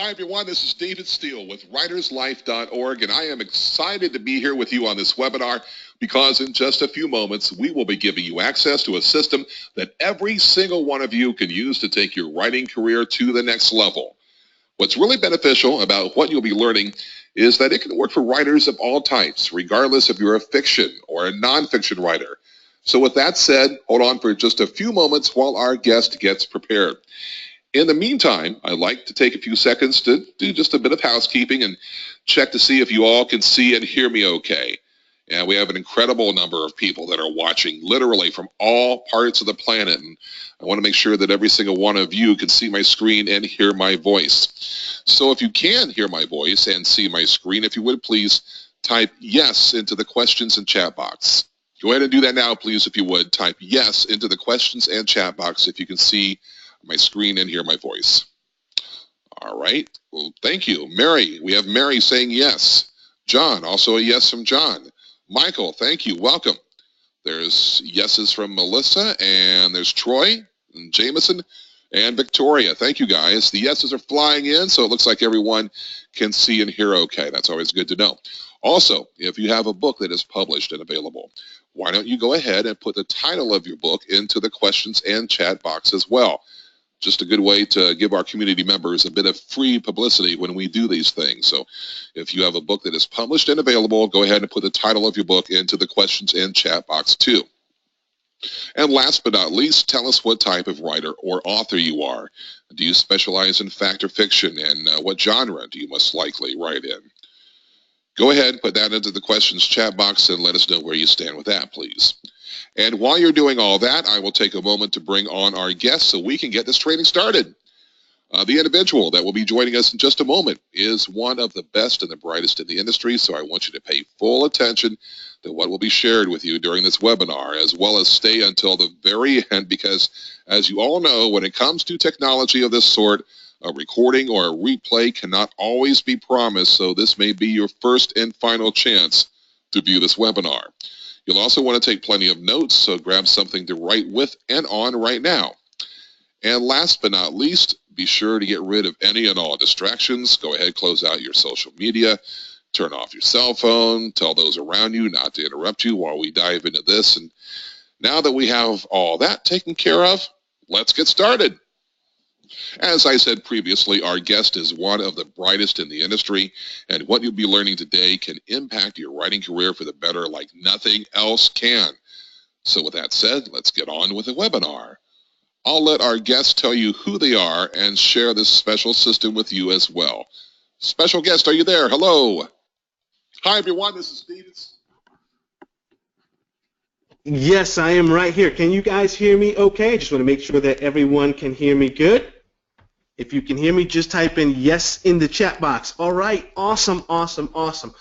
Hi, everyone. This is David Steele with writerslife.org, and I am excited to be here with you on this webinar because in just a few moments, we will be giving you access to a system that every single one of you can use to take your writing career to the next level. What's really beneficial about what you'll be learning is that it can work for writers of all types, regardless if you're a fiction or a nonfiction writer. So with that said, hold on for just a few moments while our guest gets prepared. In the meantime, I'd like to take a few seconds to do just a bit of housekeeping and check to see if you all can see and hear me okay. And we have an incredible number of people that are watching literally from all parts of the planet. And I want to make sure that every single one of you can see my screen and hear my voice. So if you can hear my voice and see my screen, if you would please type yes into the questions and chat box. Go ahead and do that now, please, if you would. Type yes into the questions and chat box if you can see my screen and hear my voice. All right. Well, thank you. Mary, we have Mary saying yes. John, also a yes from John. Michael, thank you. Welcome. There's yeses from Melissa, and there's Troy, and Jameson, and Victoria. Thank you, guys. The yeses are flying in, so it looks like everyone can see and hear okay. That's always good to know. Also, if you have a book that is published and available, why don't you go ahead and put the title of your book into the questions and chat box as well. Just a good way to give our community members a bit of free publicity when we do these things. So if you have a book that is published and available, go ahead and put the title of your book into the questions and chat box too. And last but not least, tell us what type of writer or author you are. Do you specialize in fact or fiction, and what genre do you most likely write in? Go ahead and put that into the questions chat box and let us know where you stand with that, please. And while you're doing all that, I will take a moment to bring on our guests so we can get this training started. The individual that will be joining us in just a moment is one of the best and the brightest in the industry, so I want you to pay full attention to what will be shared with you during this webinar, as well as stay until the very end, because as you all know, when it comes to technology of this sort, a recording or a replay cannot always be promised, so this may be your first and final chance to view this webinar. You'll also want to take plenty of notes, so grab something to write with and on right now. And last but not least, be sure to get rid of any and all distractions. Go ahead, close out your social media, turn off your cell phone, tell those around you not to interrupt you while we dive into this. And now that we have all that taken care of, let's get started. As I said previously, our guest is one of the brightest in the industry, and what you'll be learning today can impact your writing career for the better like nothing else can. So with that said, let's get on with the webinar. I'll let our guests tell you who they are and share this special system with you as well. Special guest, are you there? Hello. Hi, everyone. This is David. Yes, I am right here. Can you guys hear me okay? I just want to make sure that everyone can hear me good. If you can hear me, just type in yes in the chat box. All right, awesome, awesome, awesome.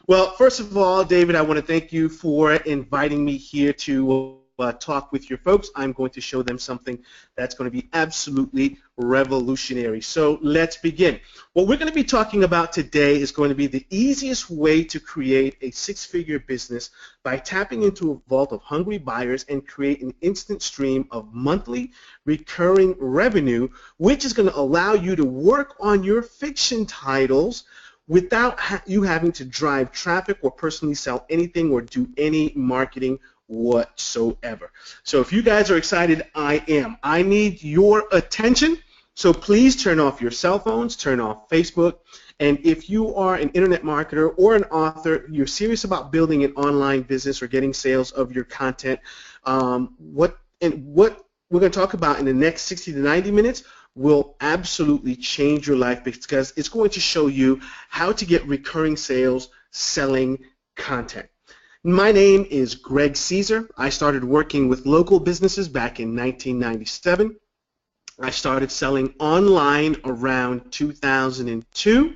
Well, first of all, David, I want to thank you for inviting me here to talk with your folks. I'm going to show them something that's going to be absolutely revolutionary. So let's begin. What we're going to be talking about today is going to be the easiest way to create a six-figure business by tapping into a vault of hungry buyers and create an instant stream of monthly recurring revenue, which is going to allow you to work on your fiction titles without you having to drive traffic or personally sell anything or do any marketing whatsoever. So if you guys are excited, I am. I need your attention, so please turn off your cell phones, turn off Facebook, and if you are an internet marketer or an author, you're serious about building an online business or getting sales of your content, what we're going to talk about in the next 60 to 90 minutes will absolutely change your life, because it's going to show you how to get recurring sales selling content. My name is Greg Cesar. I started working with local businesses back in 1997. I started selling online around 2002.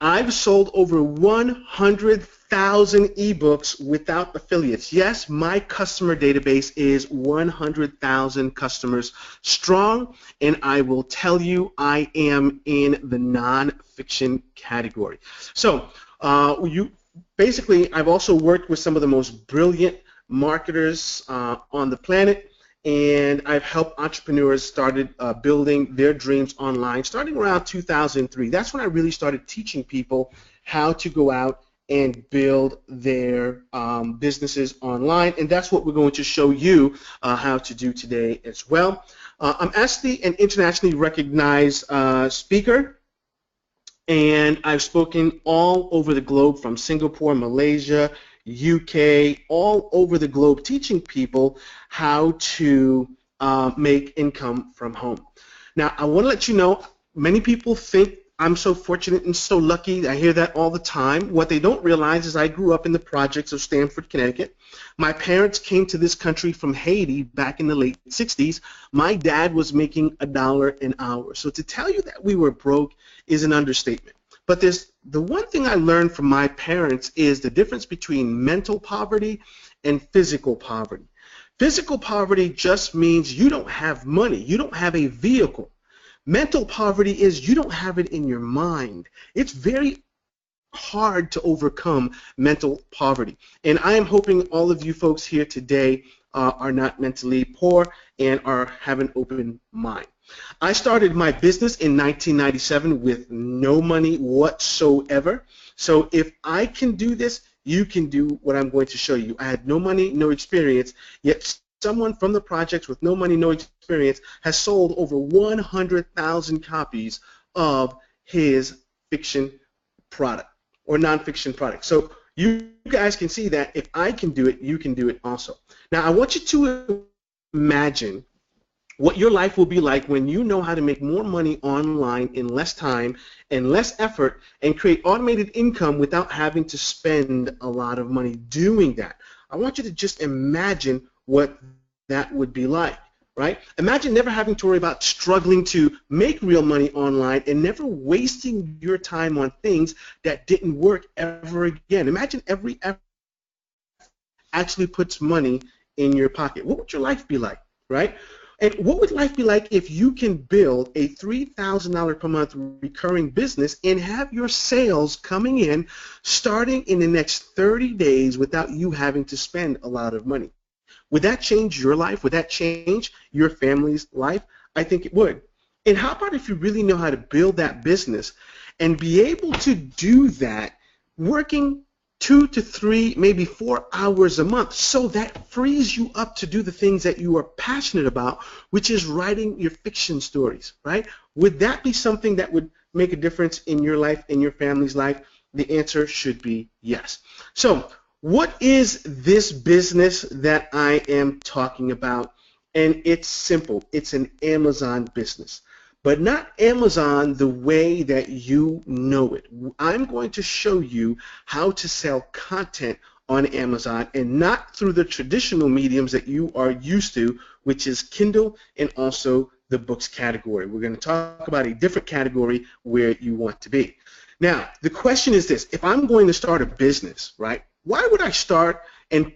I've sold over 100,000 ebooks without affiliates. Yes, my customer database is 100,000 customers strong, and I will tell you I am in the nonfiction category. So basically, I've also worked with some of the most brilliant marketers on the planet, and I've helped entrepreneurs started building their dreams online starting around 2003. That's when I really started teaching people how to go out and build their businesses online, and that's what we're going to show you how to do today as well. I'm actually an internationally recognized speaker, and I've spoken all over the globe, from Singapore, Malaysia, UK, all over the globe, teaching people how to make income from home. Now, I want to let you know, many people think I'm so fortunate and so lucky. I hear that all the time. What they don't realize is I grew up in the projects of Stamford, Connecticut. My parents came to this country from Haiti back in the late 60s. My dad was making $1 an hour. So to tell you that we were broke is an understatement. But the one thing I learned from my parents is the difference between mental poverty and physical poverty. Physical poverty just means you don't have money. You don't have a vehicle. Mental poverty is you don't have it in your mind. It's very hard to overcome mental poverty. And I am hoping all of you folks here today are not mentally poor and have an open mind. I started my business in 1997 with no money whatsoever. So if I can do this, you can do what I'm going to show you. I had no money, no experience, yet someone from the projects with no money, no experience has sold over 100,000 copies of his fiction product or nonfiction product. So you guys can see that if I can do it, you can do it also. Now, I want you to imagine what your life will be like when you know how to make more money online in less time and less effort and create automated income without having to spend a lot of money doing that. I want you to just imagine what that would be like, right? Imagine never having to worry about struggling to make real money online and never wasting your time on things that didn't work ever again. Imagine every effort actually puts money in your pocket. What would your life be like, right? And what would life be like if you can build a $3,000 per month recurring business and have your sales coming in starting in the next 30 days without you having to spend a lot of money? Would that change your life? Would that change your family's life? I think it would. And how about if you really know how to build that business and be able to do that working 2 to 3, maybe 4 hours a month, so that frees you up to do the things that you are passionate about, which is writing your fiction stories, right? Would that be something that would make a difference in your life, in your family's life? The answer should be yes. So what is this business that I am talking about? And it's simple. It's an Amazon business. But not Amazon the way that you know it. I'm going to show you how to sell content on Amazon, and not through the traditional mediums that you are used to, which is Kindle and also the books category. We're going to talk about a different category where you want to be. Now, the question is this. If I'm going to start a business, right, why would I start and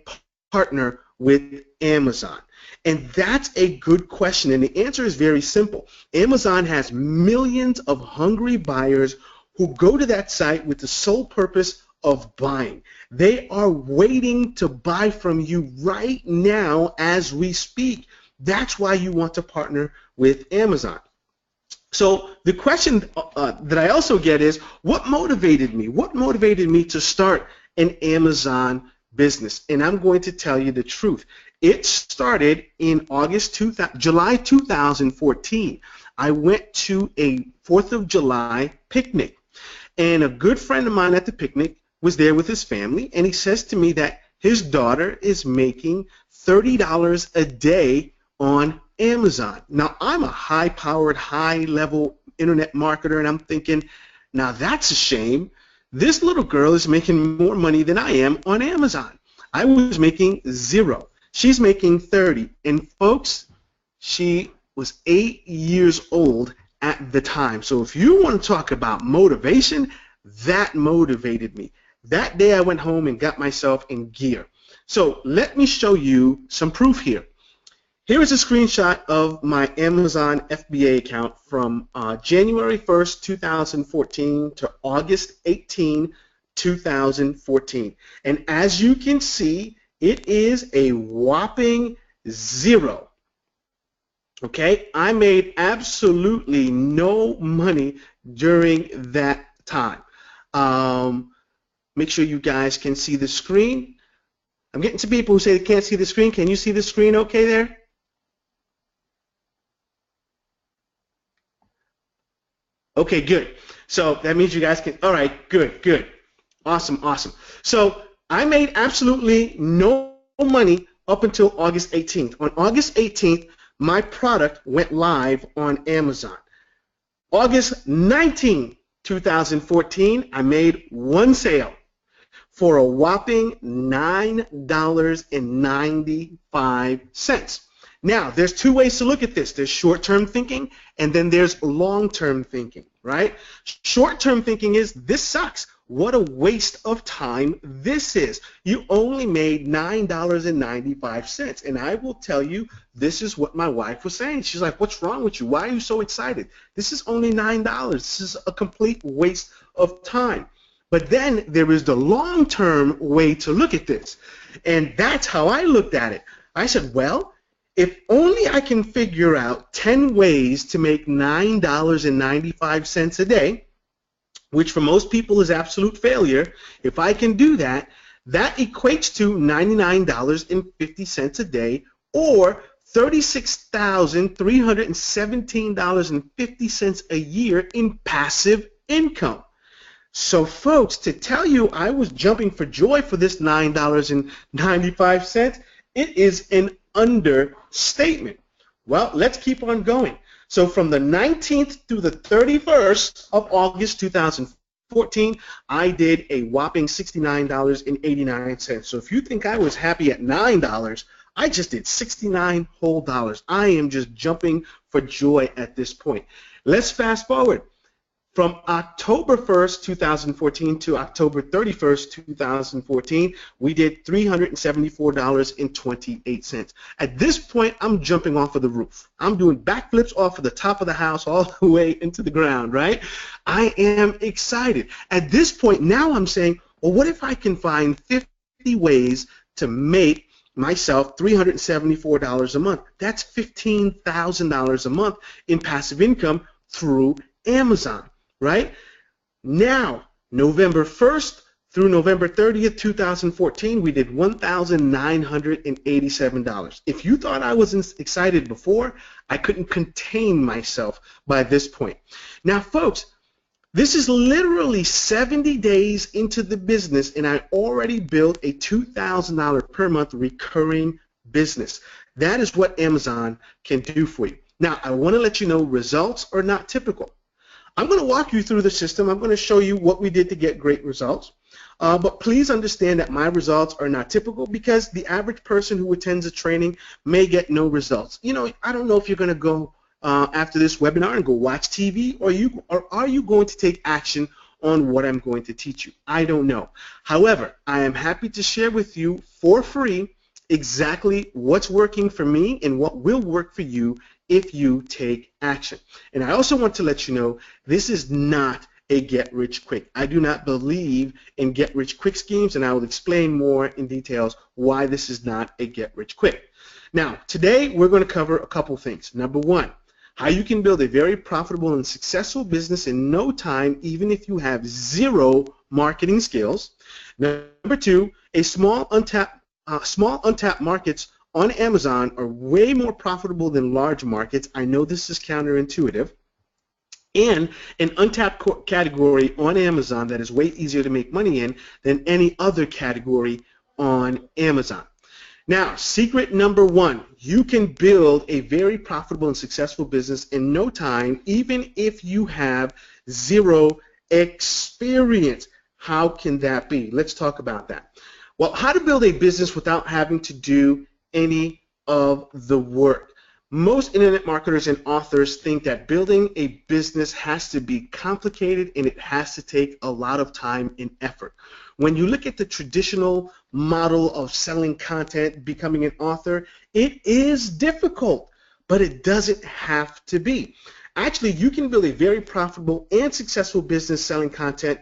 partner with Amazon? And that's a good question, and the answer is very simple. Amazon has millions of hungry buyers who go to that site with the sole purpose of buying. They are waiting to buy from you right now as we speak. That's why you want to partner with Amazon. So the question that I also get is, what motivated me? What motivated me to start an Amazon business? And I'm going to tell you the truth. It started in July 2014. I went to a 4th of July picnic, and a good friend of mine at the picnic was there with his family, and he says to me that his daughter is making $30 a day on Amazon. Now, I'm a high-powered, high-level internet marketer, and I'm thinking, now that's a shame. This little girl is making more money than I am on Amazon. I was making $0. She's making 30, and folks, she was 8 years old at the time. So if you want to talk about motivation, that motivated me. That day I went home and got myself in gear. So let me show you some proof here. Here is a screenshot of my Amazon FBA account from January 1st, 2014 to August 18, 2014. And as you can see, it is a whopping 0. Okay, I made absolutely no money during that time. Make sure you guys can see the screen. I'm getting to people who say they can't see the screen. Can you see the screen okay there? Okay, good. So that means you guys can, all right, good, good. Awesome, awesome. So I made absolutely no money up until August 18th. On August 18th, my product went live on Amazon. August 19, 2014, I made one sale for a whopping $9.95. Now, there's two ways to look at this. There's short-term thinking, and then there's long-term thinking, right? Short-term thinking is, this sucks. What a waste of time this is. You only made $9.95, and I will tell you, this is what my wife was saying. She's like, what's wrong with you? Why are you so excited? This is only $9. This is a complete waste of time. But then there is the long-term way to look at this, and that's how I looked at it. I said, well, if only I can figure out 10 ways to make $9.95 a day, which for most people is absolute failure, if I can do that, that equates to $99.50 a day, or $36,317.50 a year in passive income. So folks, to tell you I was jumping for joy for this $9.95, it is an understatement. Well, let's keep on going. So from the 19th through the 31st of August 2014, I did a whopping $69.89. So if you think I was happy at $9, I just did 69 whole dollars. I am just jumping for joy at this point. Let's fast forward. From October 1st, 2014 to October 31st, 2014, we did $374.28. At this point, I'm jumping off of the roof. I'm doing backflips off of the top of the house all the way into the ground, right? I am excited. At this point, now I'm saying, well, what if I can find 50 ways to make myself $374 a month? That's $15,000 a month in passive income through Amazon. Right? Now, November 1st through November 30th, 2014, we did $1,987. If you thought I wasn't excited before, I couldn't contain myself by this point. Now, folks, this is literally 70 days into the business, and I already built a $2,000 per month recurring business. That is what Amazon can do for you. Now, I want to let you know results are not typical. I'm going to walk you through the system. I'm going to show you what we did to get great results. But please understand that my results are not typical, because the average person who attends a training may get no results. You know, I don't know if you're going to go after this webinar and go watch TV, or are you going to take action on what I'm going to teach you? I don't know. However, I am happy to share with you for free exactly what's working for me and what will work for you if you take action. And I also want to let you know, this is not a get-rich-quick. I do not believe in get-rich-quick schemes, and I will explain more in details why this is not a get-rich-quick. Now, today we're going to cover a couple things. Number one, how you can build a very profitable and successful business in no time, even if you have zero marketing skills. Number two, small untapped markets on Amazon are way more profitable than large markets. I know this is counterintuitive. And an untapped category on Amazon that is way easier to make money in than any other category on Amazon. Now, secret number one, you can build a very profitable and successful business in no time, even if you have zero experience. How can that be? Let's talk about that. Well, how to build a business without having to do any of the work. Most internet marketers and authors think that building a business has to be complicated and it has to take a lot of time and effort. When you look at the traditional model of selling content, becoming an author, it is difficult, but it doesn't have to be. Actually, you can build a very profitable and successful business selling content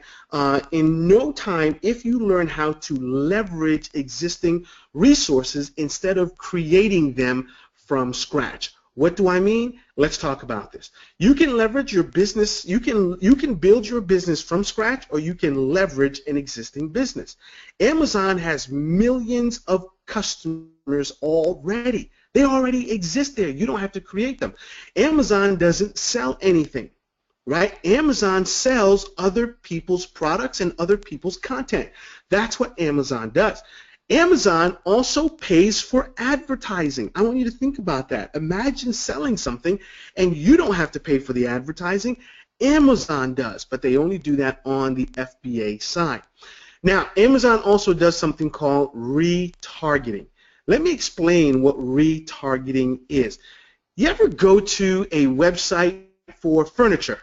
in no time if you learn how to leverage existing resources instead of creating them from scratch. What do I mean? Let's talk about this. You can leverage your business. You can build your business from scratch, or you can leverage an existing business. Amazon has millions of customers already. They already exist there. You don't have to create them. Amazon doesn't sell anything, right? Amazon sells other people's products and other people's content. That's what Amazon does. Amazon also pays for advertising. I want you to think about that. Imagine selling something and you don't have to pay for the advertising. Amazon does, but they only do that on the FBA side. Now, Amazon also does something called retargeting. Let me explain what retargeting is. You ever go to a website for furniture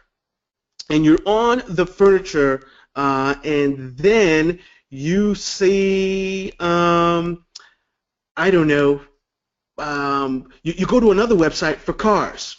and you're on the furniture and then you see, I don't know, you go to another website for cars.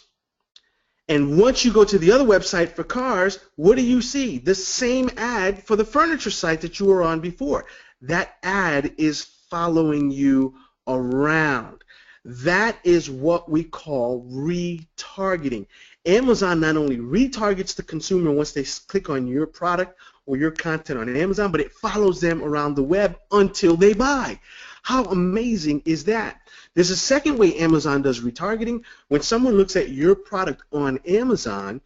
And once you go to the other website for cars, what do you see? The same ad for the furniture site that you were on before. That ad is following you around. That is what we call retargeting. Amazon not only retargets the consumer once they click on your product or your content on Amazon, but it follows them around the web until they buy. How amazing is that? There's a second way Amazon does retargeting. When someone looks at your product on Amazon,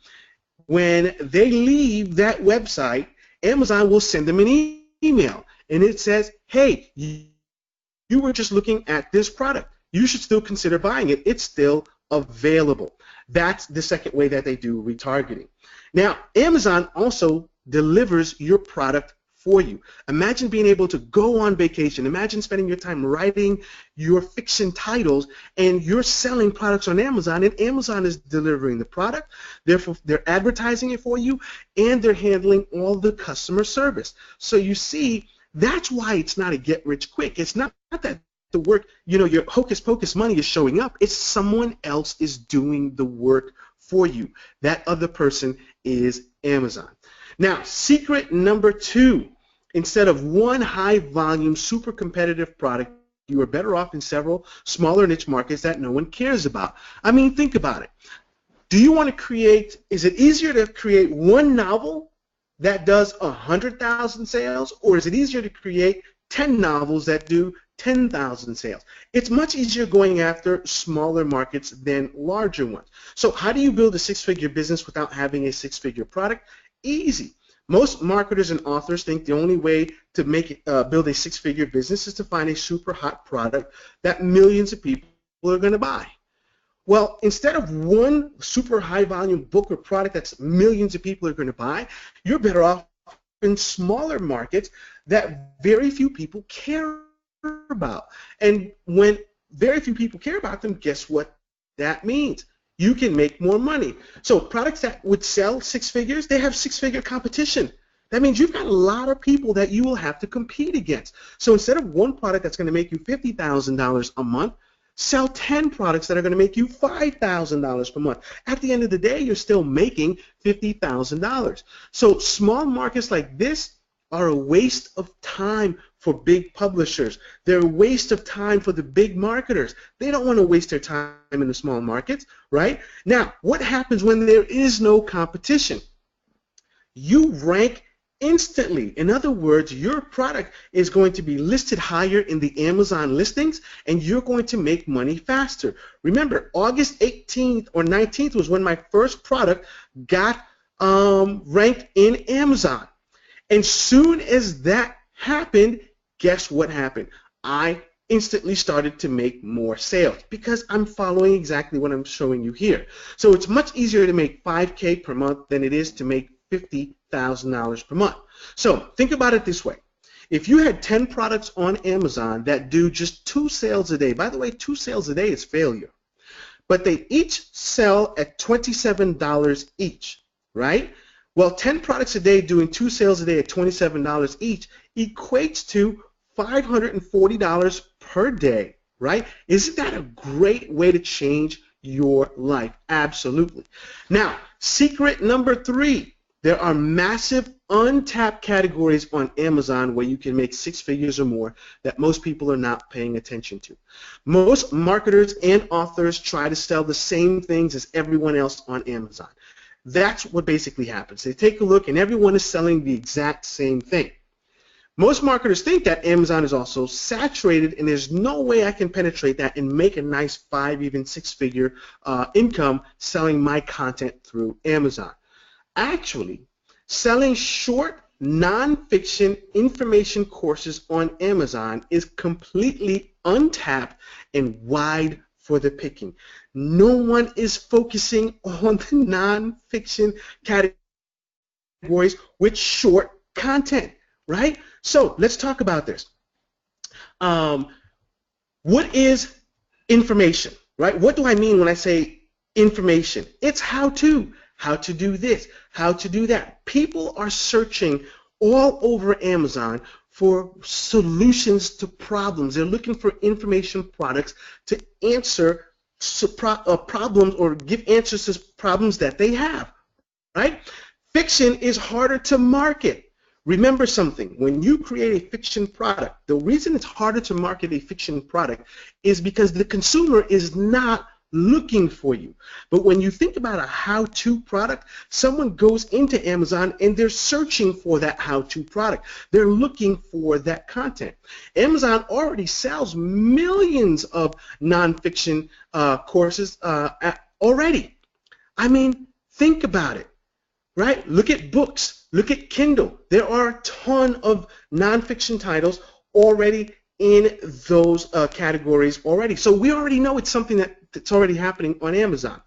when they leave that website, Amazon will send them an email, and it says, hey, you were just looking at this product. You should still consider buying it. It's still available. That's the second way that they do retargeting. Now, Amazon also delivers your product for you. Imagine being able to go on vacation. Imagine spending your time writing your fiction titles and you're selling products on Amazon, and Amazon is delivering the product. Therefore, they're advertising it for you, and they're handling all the customer service. So you see, that's why it's not a get rich quick. It's not that the work, your hocus pocus money is showing up. It's someone else is doing the work for you. That other person is Amazon. Now, secret number 2, instead of one high volume, super competitive product, you are better off in several smaller niche markets that no one cares about. I mean, think about it. Do you want to create, is it easier to create one novel that does 100,000 sales, or is it easier to create 10 novels that do 10,000 sales? It's much easier going after smaller markets than larger ones. So how do you build a six-figure business without having a six-figure product? Easy. Most marketers and authors think the only way to build a six-figure business is to find a super hot product that millions of people are going to buy. Well, instead of one super high volume book or product that's millions of people are going to buy, you're better off in smaller markets that very few people care about. And when very few people care about them, guess what that means? You can make more money. So products that would sell six figures, they have six-figure competition. That means you've got a lot of people that you will have to compete against. So instead of one product that's going to make you $50,000 a month, sell 10 products that are going to make you $5,000 per month. At the end of the day, you're still making $50,000. So small markets like this are a waste of time for big publishers. They're a waste of time for the big marketers. They don't want to waste their time in the small markets, right? Now, what happens when there is no competition? You rank instantly. In other words, your product is going to be listed higher in the Amazon listings, and you're going to make money faster. Remember, August 18th or 19th was when my first product got ranked in Amazon. And soon as that happened, guess what happened? I instantly started to make more sales because I'm following exactly what I'm showing you here. So it's much easier to make $5K per month than it is to make $50,000 per month. So think about it this way. If you had 10 products on Amazon that do just 2 sales a day, by the way, 2 sales a day is failure, but they each sell at $27 each, right? Well, 10 products a day doing 2 sales a day at $27 each equates to $540 per day, right? Isn't that a great way to change your life? Absolutely. Now, secret number 3. There are massive untapped categories on Amazon where you can make 6 figures or more that most people are not paying attention to. Most marketers and authors try to sell the same things as everyone else on Amazon. That's what basically happens. They take a look and everyone is selling the exact same thing. Most marketers think that Amazon is also saturated and there's no way I can penetrate that and make a nice 5, even 6-figure income selling my content through Amazon. Actually, selling short, non-fiction information courses on Amazon is completely untapped and wide for the picking. No one is focusing on the non-fiction categories with short content, right? So let's talk about this. What is information, right? What do I mean when I say information? It's how to do this, how to do that. People are searching all over Amazon for solutions to problems. They're looking for information products to answer problems or give answers to problems that they have, right? Fiction is harder to market. Remember something, when you create a fiction product, the reason it's harder to market a fiction product is because the consumer is not looking for you. But when you think about a how-to product, someone goes into Amazon and they're searching for that how-to product. They're looking for that content. Amazon already sells millions of nonfiction courses already. I mean, think about it, right? Look at books. Look at Kindle. There are a ton of nonfiction titles already in those categories already. So we already know it's something that's already happening on Amazon.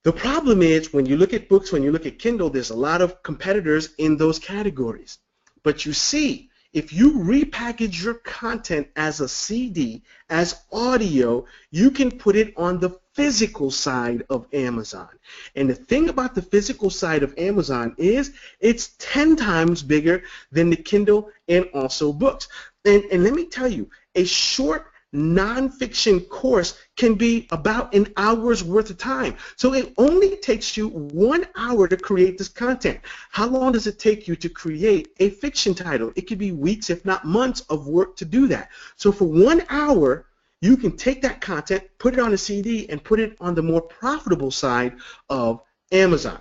The problem is when you look at books, when you look at Kindle, there's a lot of competitors in those categories. But you see, if you repackage your content as a CD, as audio, you can put it on the physical side of Amazon. And the thing about the physical side of Amazon is it's 10 times bigger than the Kindle and also books. And let me tell you, a short nonfiction course can be about an hour's worth of time. So it only takes you 1 hour to create this content. How long does it take you to create a fiction title? It could be weeks, if not months, of work to do that. So for 1 hour, you can take that content, put it on a CD, and put it on the more profitable side of Amazon.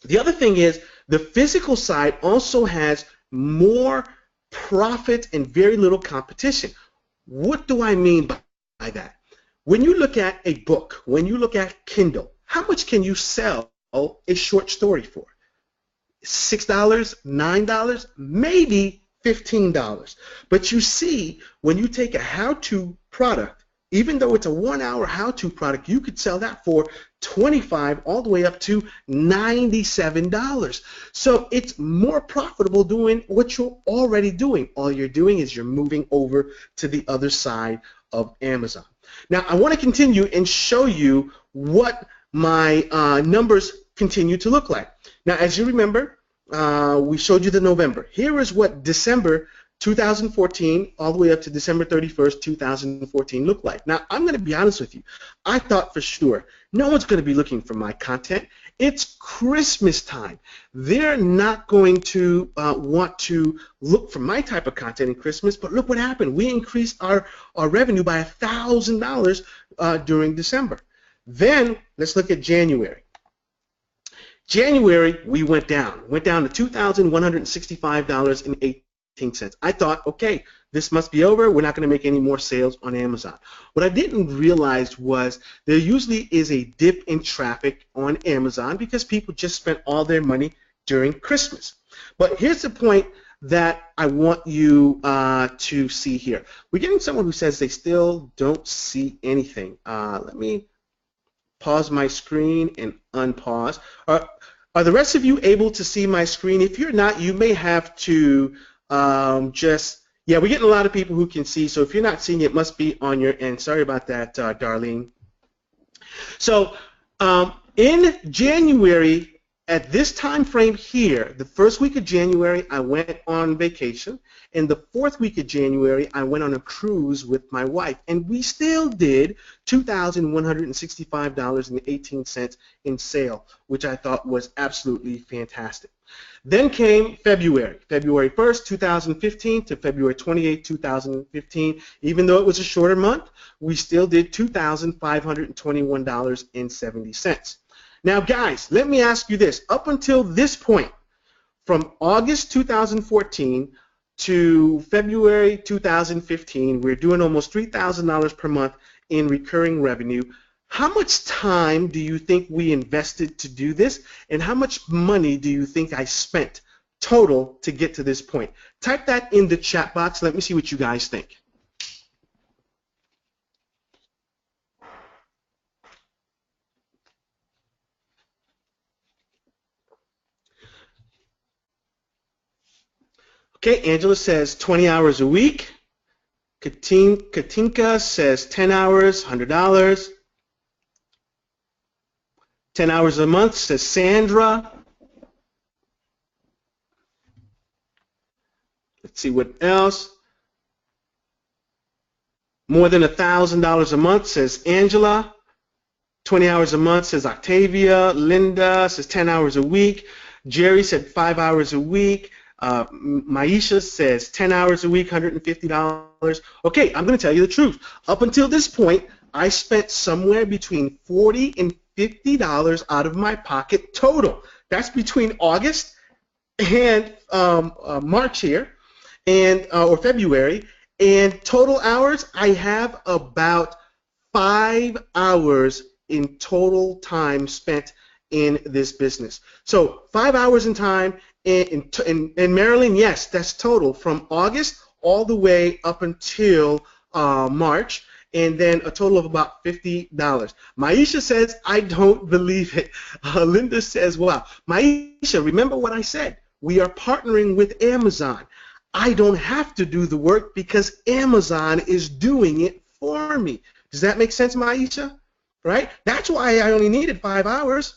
The other thing is the physical side also has more profit and very little competition. What do I mean by that? When you look at a book, when you look at Kindle, how much can you sell a short story for? $6, $9, maybe $15. But you see, when you take a how-to product, even though it's a 1 hour how-to product, you could sell that for $25 all the way up to $97. So it's more profitable doing what you're already doing. All you're doing is you're moving over to the other side of Amazon. Now I want to continue and show you what my numbers continue to look like. Now as you remember, we showed you the November. Here is what December 2014 all the way up to December 31st, 2014 looked like. Now, I'm going to be honest with you. I thought for sure no one's going to be looking for my content. It's Christmas time. They're not going to want to look for my type of content in Christmas, but look what happened. We increased our revenue by $1,000 during December. Then, let's look at January. January, we went down to $2,165.18. I thought, okay, this must be over. We're not going to make any more sales on Amazon. What I didn't realize was there usually is a dip in traffic on Amazon because people just spent all their money during Christmas. But here's the point that I want you to see here. We're getting someone who says they still don't see anything. Let me pause my screen and unpause. Are the rest of you able to see my screen? If you're not, you may have to we're getting a lot of people who can see, so if you're not seeing it, it must be on your end. Sorry about that, Darlene. So in January, at this time frame here, the first week of January, I went on vacation. And the fourth week of January, I went on a cruise with my wife. And we still did $2,165.18 in sale, which I thought was absolutely fantastic. Then came February 1st, 2015 to February 28, 2015. Even though it was a shorter month, we still did $2,521.70. Now, guys, let me ask you this. Up until this point, from August 2014 to February 2015, we're doing almost $3,000 per month in recurring revenue. How much time do you think we invested to do this, and how much money do you think I spent total to get to this point? Type that in the chat box. Let me see what you guys think. Okay, Angela says 20 hours a week. Katinka says 10 hours, $100. 10 hours a month, says Sandra. Let's see what else. More than $1,000 a month, says Angela. 20 hours a month, says Octavia. Linda says 10 hours a week. Jerry said 5 hours a week. Maisha says 10 hours a week, $150. Okay, I'm going to tell you the truth. Up until this point, I spent somewhere between $40 and $50 out of my pocket total. That's between August and March here, and or February. And total hours, I have about 5 hours in total time spent in this business. So 5 hours in time in Maryland, yes, that's total from August all the way up until March, and then a total of about $50. Maisha says, I don't believe it. Linda says, wow. Maisha, remember what I said. We are partnering with Amazon. I don't have to do the work because Amazon is doing it for me. Does that make sense, Maisha? Right? That's why I only needed 5 hours.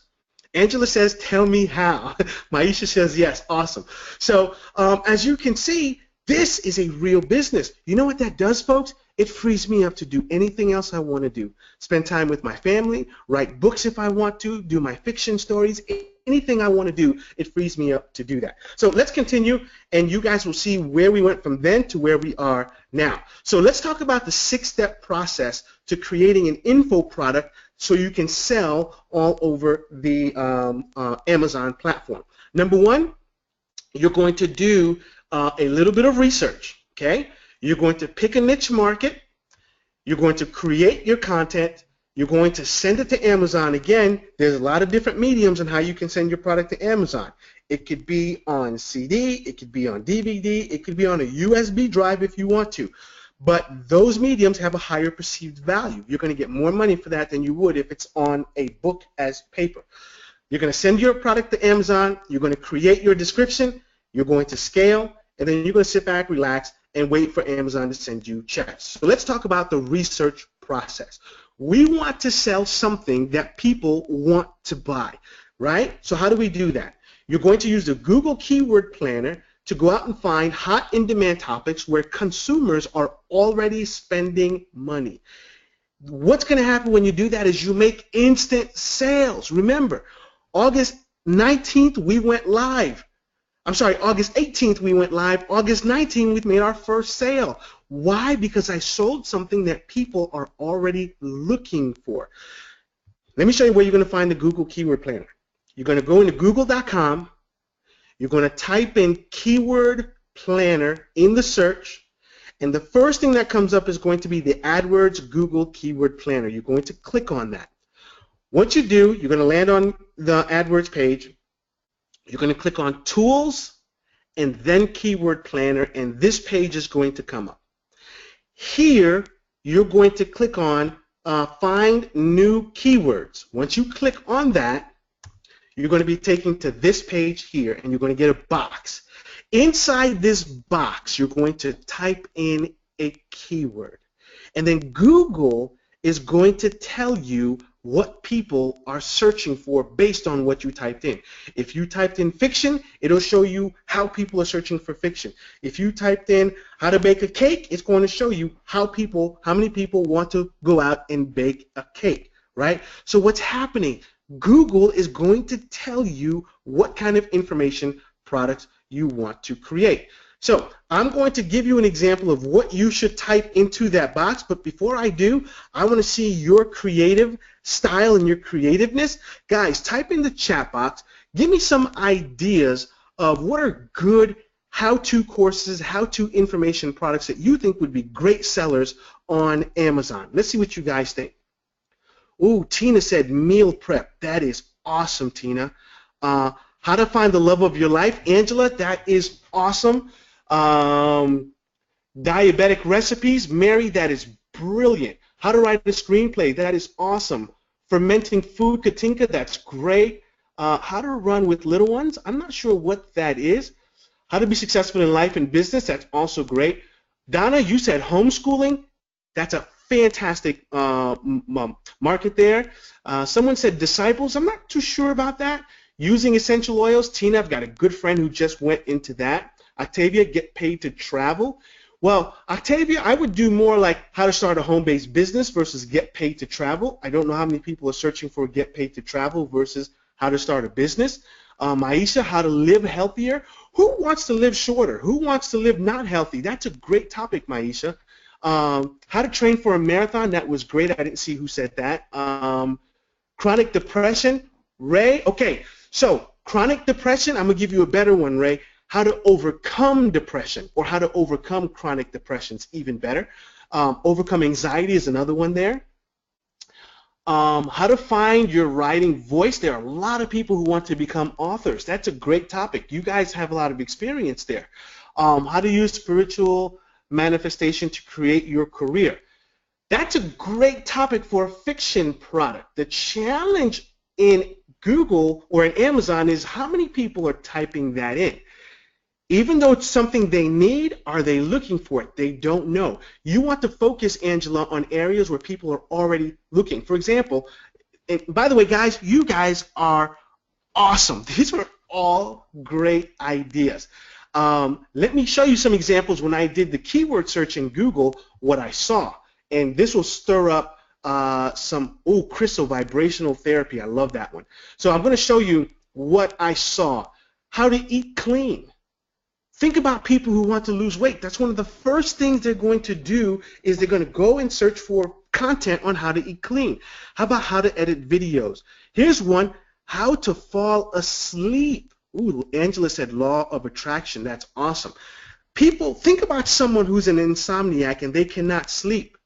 Angela says, tell me how. Maisha says, yes, awesome. So as you can see, this is a real business. You know what that does, folks? It frees me up to do anything else I want to do. Spend time with my family, write books if I want to, do my fiction stories, anything I want to do, it frees me up to do that. So let's continue, and you guys will see where we went from then to where we are now. So let's talk about the 6-step process to creating an info product so you can sell all over the Amazon platform. Number one, you're going to do a little bit of research, okay? You're going to pick a niche market. You're going to create your content. You're going to send it to Amazon. Again, there's a lot of different mediums on how you can send your product to Amazon. It could be on CD. It could be on DVD. It could be on a USB drive if you want to. But those mediums have a higher perceived value. You're going to get more money for that than you would if it's on a book as paper. You're going to send your product to Amazon. You're going to create your description. You're going to scale. And then you're going to sit back, relax, and wait for Amazon to send you checks. So let's talk about the research process. We want to sell something that people want to buy, right? So how do we do that? You're going to use the Google Keyword Planner to go out and find hot in-demand topics where consumers are already spending money. What's going to happen when you do that is you make instant sales. Remember, August 19th, we went live. I'm sorry, August 18th we went live. August 19th we made our first sale. Why? Because I sold something that people are already looking for. Let me show you where you're going to find the Google Keyword Planner. You're going to go into google.com. You're going to type in Keyword Planner in the search, and the first thing that comes up is going to be the AdWords Google Keyword Planner. You're going to click on that. Once you do, you're going to land on the AdWords page. You're going to click on Tools and then Keyword Planner, and this page is going to come up. Here, you're going to click on Find New Keywords. Once you click on that, you're going to be taken to this page here, and you're going to get a box. Inside this box, you're going to type in a keyword, and then Google is going to tell you what people are searching for based on what you typed in. If you typed in fiction, it'll show you how people are searching for fiction. If you typed in how to bake a cake, it's going to show you how many people want to go out and bake a cake, right? So what's happening? Google is going to tell you what kind of information products you want to create. So I'm going to give you an example of what you should type into that box, but before I do, I want to see your creative style and your creativeness. Guys, type in the chat box. Give me some ideas of what are good how-to courses, how-to information products that you think would be great sellers on Amazon. Let's see what you guys think. Ooh, Tina said meal prep. That is awesome, Tina. How to find the love of your life. Angela, that is awesome. Diabetic recipes. Mary, that is brilliant. How to write a screenplay. That is awesome. Fermenting food. Katinka, that's great. How to run with little ones. I'm not sure what that is. How to be successful in life and business. That's also great. Donna, you said homeschooling. That's a fantastic market there. Someone said disciples. I'm not too sure about that. Using essential oils. Tina, I've got a good friend who just went into that. Octavia, get paid to travel. Well, Octavia, I would do more like how to start a home-based business versus get paid to travel. I don't know how many people are searching for get paid to travel versus how to start a business. Maisha, how to live healthier. Who wants to live shorter? Who wants to live not healthy? That's a great topic, Maisha. How to train for a marathon. That was great. I didn't see who said that. Chronic depression. Ray, okay. So chronic depression, I'm going to give you a better one, Ray. How to overcome depression or how to overcome chronic depression is even better. Overcome anxiety is another one there. How to find your writing voice. There are a lot of people who want to become authors. That's a great topic. You guys have a lot of experience there. How to use spiritual manifestation to create your career. That's a great topic for a fiction product. The challenge in Google or in Amazon is how many people are typing that in. Even though it's something they need, are they looking for it? They don't know. You want to focus, Angela, on areas where people are already looking. For example, and by the way, guys, you guys are awesome. These are all great ideas. Let me show you some examples when I did the keyword search in Google, what I saw. And this will stir up crystal vibrational therapy. I love that one. So I'm going to show you what I saw. How to eat clean. Think about people who want to lose weight. That's one of the first things they're going to do is they're going to go and search for content on how to eat clean. How about how to edit videos? Here's one, how to fall asleep. Ooh, Angela said law of attraction. That's awesome. People, think about someone who's an insomniac and they cannot sleep.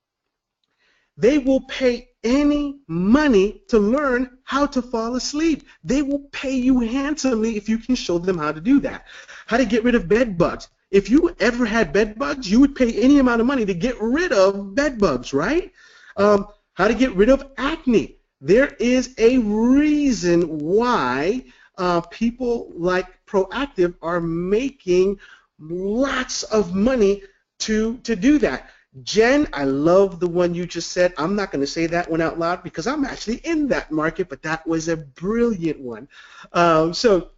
They will pay any money to learn how to fall asleep. They will pay you handsomely if you can show them how to do that. How to get rid of bed bugs. If you ever had bed bugs, you would pay any amount of money to get rid of bed bugs, right? How to get rid of acne. There is a reason why people like Proactive are making lots of money to do that. Jen, I love the one you just said. I'm not going to say that one out loud because I'm actually in that market, but that was a brilliant one. So,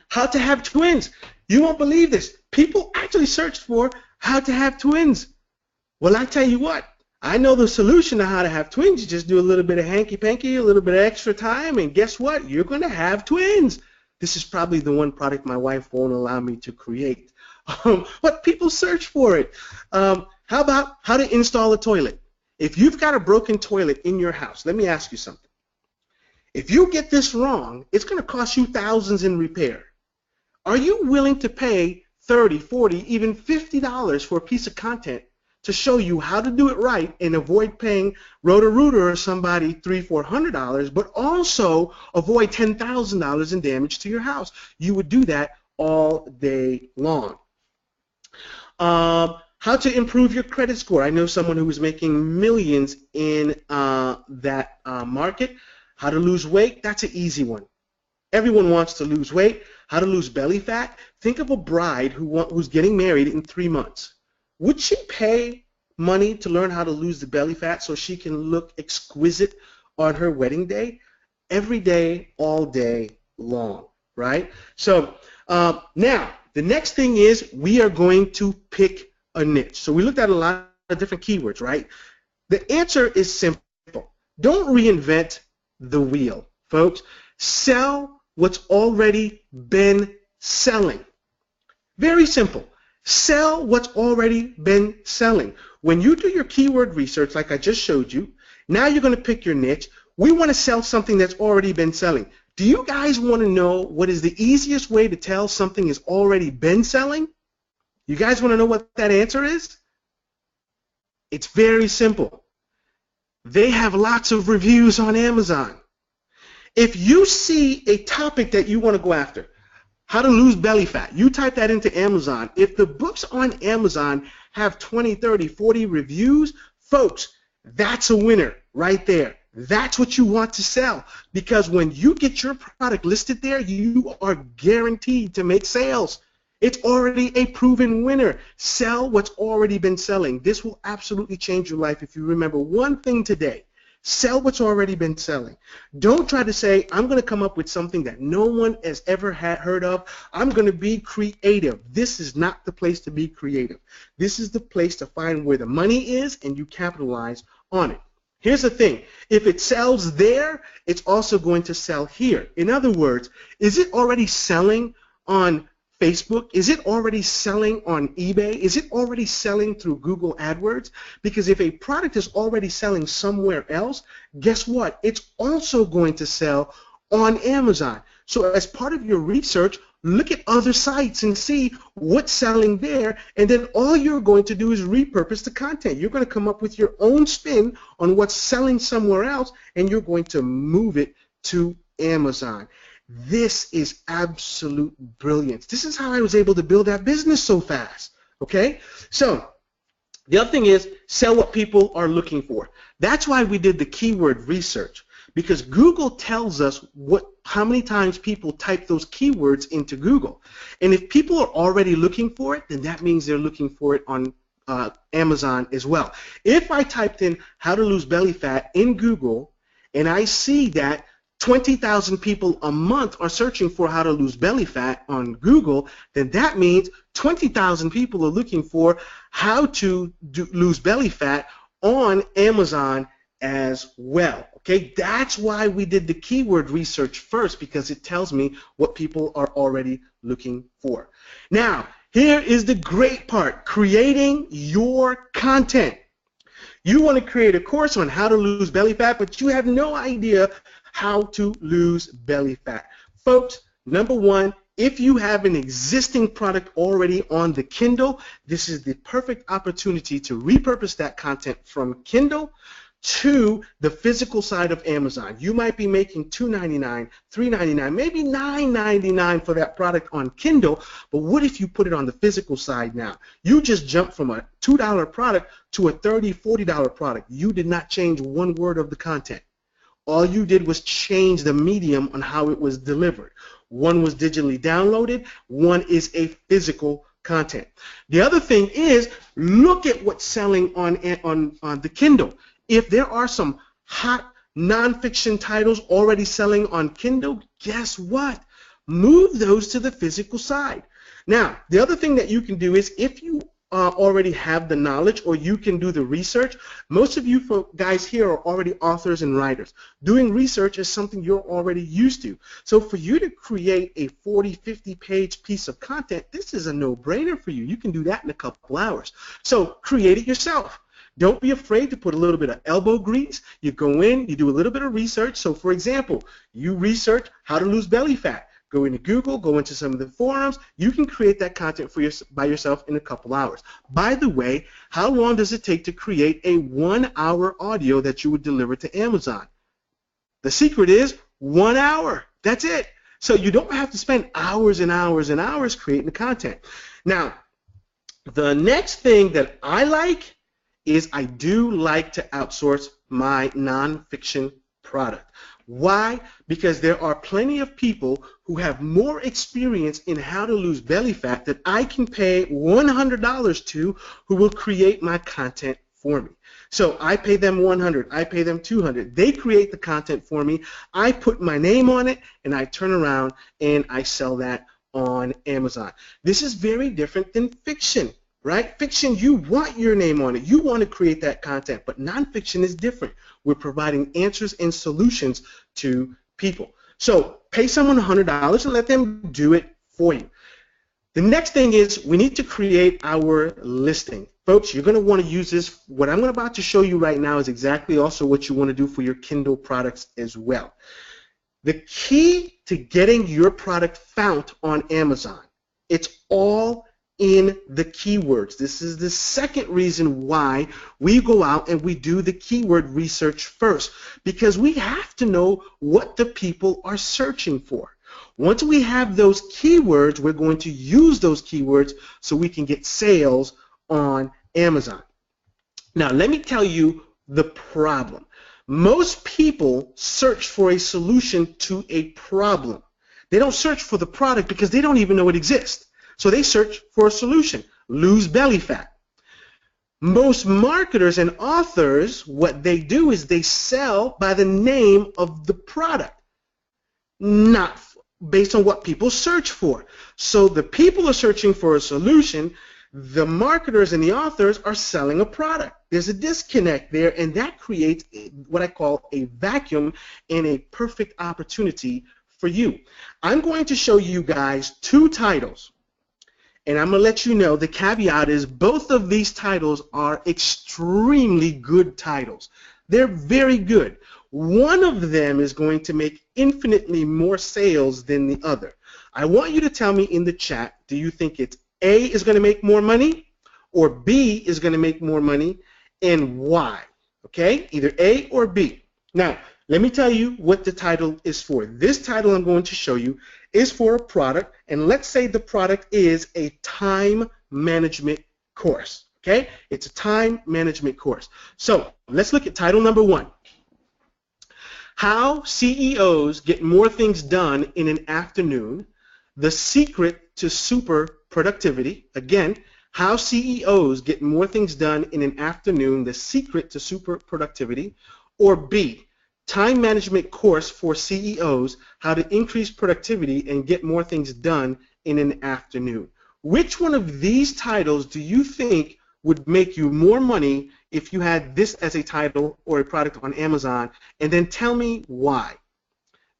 how to have twins. You won't believe this. People actually searched for how to have twins. Well, I tell you what, I know the solution to how to have twins. You just do a little bit of hanky-panky, a little bit of extra time, and guess what? You're going to have twins. This is probably the one product my wife won't allow me to create. But people search for it. How about how to install a toilet? If you've got a broken toilet in your house, let me ask you something. If you get this wrong, it's going to cost you thousands in repair. Are you willing to pay $30, $40, even $50 for a piece of content to show you how to do it right and avoid paying Roto-Rooter or somebody $300, $400, but also avoid $10,000 in damage to your house? You would do that all day long. How to improve your credit score. I know someone who is making millions in that market. How to lose weight. That's an easy one. Everyone wants to lose weight. How to lose belly fat. Think of a bride who's getting married in 3 months. Would she pay money to learn how to lose the belly fat so she can look exquisite on her wedding day every day, all day long, right? So now, the next thing is we are going to pick a niche. So we looked at a lot of different keywords, right? The answer is simple. Don't reinvent the wheel, folks. Sell what's already been selling. Very simple. Sell what's already been selling. When you do your keyword research, like I just showed you, now you're going to pick your niche. We want to sell something that's already been selling. Do you guys want to know what is the easiest way to tell something has already been selling? You guys want to know what that answer is? It's very simple. They have lots of reviews on Amazon. If you see a topic that you want to go after, how to lose belly fat, you type that into Amazon. If the books on Amazon have 20, 30, 40 reviews, folks, that's a winner right there. That's what you want to sell, because when you get your product listed there, you are guaranteed to make sales. It's already a proven winner. Sell what's already been selling. This will absolutely change your life if you remember one thing today. Sell what's already been selling. Don't try to say, I'm going to come up with something that no one has ever heard of. I'm going to be creative. This is not the place to be creative. This is the place to find where the money is and you capitalize on it. Here's the thing. If it sells there, it's also going to sell here. In other words, is it already selling on Facebook? Is it already selling on eBay? Is it already selling through Google AdWords? Because if a product is already selling somewhere else, guess what? It's also going to sell on Amazon. So as part of your research, look at other sites and see what's selling there, and then all you're going to do is repurpose the content. You're going to come up with your own spin on what's selling somewhere else, and you're going to move it to Amazon. This is absolute brilliance. This is how I was able to build that business so fast, okay? So the other thing is sell what people are looking for. That's why we did the keyword research, because Google tells us how many times people type those keywords into Google. And if people are already looking for it, then that means they're looking for it on Amazon as well. If I typed in how to lose belly fat in Google and I see that 20,000 people a month are searching for how to lose belly fat on Google, then that means 20,000 people are looking for how to lose belly fat on Amazon as well. Okay, that's why we did the keyword research first, because it tells me what people are already looking for. Now, here is the great part, creating your content. You want to create a course on how to lose belly fat, but you have no idea how to lose belly fat. Folks, number one, if you have an existing product already on the Kindle, this is the perfect opportunity to repurpose that content from Kindle to the physical side of Amazon. You might be making $2.99, $3.99, maybe $9.99 for that product on Kindle, but what if you put it on the physical side now? You just jumped from a $2 product to a $30, $40 product. You did not change one word of the content. All you did was change the medium on how it was delivered. One was digitally downloaded, one is a physical content. The other thing is, look at what's selling on the Kindle. If there are some hot nonfiction titles already selling on Kindle, guess what? Move those to the physical side. Now, the other thing that you can do is, if you already have the knowledge, or you can do the research. Most of you guys here are already authors and writers. Doing research is something you're already used to. So for you to create a 40, 50-page piece of content, this is a no-brainer for you. You can do that in a couple hours. So create it yourself. Don't be afraid to put a little bit of elbow grease. You go in, you do a little bit of research. So for example, you research how to lose belly fat. Go into Google, go into some of the forums. You can create that content by yourself in a couple hours. By the way, how long does it take to create a 1-hour audio that you would deliver to Amazon? The secret is 1 hour. That's it. So you don't have to spend hours and hours and hours creating the content. Now, the next thing that I like is I do like to outsource my nonfiction product. Why? Because there are plenty of people who have more experience in how to lose belly fat that I can pay $100 to, who will create my content for me. So I pay them 100, I pay them 200. They create the content for me. I put my name on it, and I turn around and I sell that on Amazon. This is very different than fiction, right? Fiction, you want your name on it. You want to create that content, but nonfiction is different. We're providing answers and solutions to people. So pay someone $100 and let them do it for you. The next thing is we need to create our listing. Folks, you're going to want to use this. What I'm about to show you right now is exactly also what you want to do for your Kindle products as well. The key to getting your product found on Amazon, it's all in the keywords. This is the second reason why we go out and we do the keyword research first, because we have to know what the people are searching for. Once we have those keywords, we're going to use those keywords so we can get sales on Amazon. Now, let me tell you the problem. Most people search for a solution to a problem. They don't search for the product because they don't even know it exists. So they search for a solution. Lose belly fat. Most marketers and authors, what they do is they sell by the name of the product, not based on what people search for. So the people are searching for a solution. The marketers and the authors are selling a product. There's a disconnect there, and that creates what I call a vacuum and a perfect opportunity for you. I'm going to show you guys two titles, and I'm going to let you know the caveat is both of these titles are extremely good titles. They're very good. One of them is going to make infinitely more sales than the other. I want you to tell me in the chat, do you think it's A is going to make more money or B is going to make more money, and why? Okay, either A or B. Now, let me tell you what the title is for. This title I'm going to show you is for a product, and let's say the product is a time management course. Okay, it's a time management course. So let's look at title number 1. How CEOs get more things done in an afternoon, the secret to super productivity. Again, how CEOs get more things done in an afternoon, the secret to super productivity. Or B, time management course for CEOs, how to increase productivity and get more things done in an afternoon. Which one of these titles do you think would make you more money if you had this as a title or a product on Amazon? And then tell me why.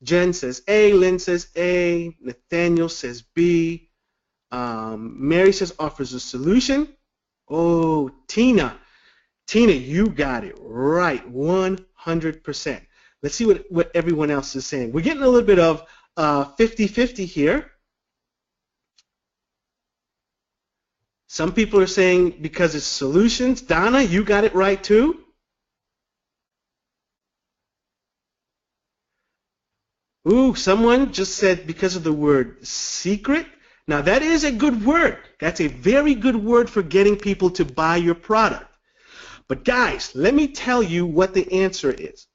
Jen says A, Lynn says A, Nathaniel says B, Mary says offers a solution. Oh, Tina, you got it right, 100%. Let's see what everyone else is saying. We're getting a little bit of 50-50 here. Some people are saying because it's solutions. Donna, you got it right too. Ooh, someone just said because of the word secret. Now that is a good word. That's a very good word for getting people to buy your product. But guys, let me tell you what the answer is.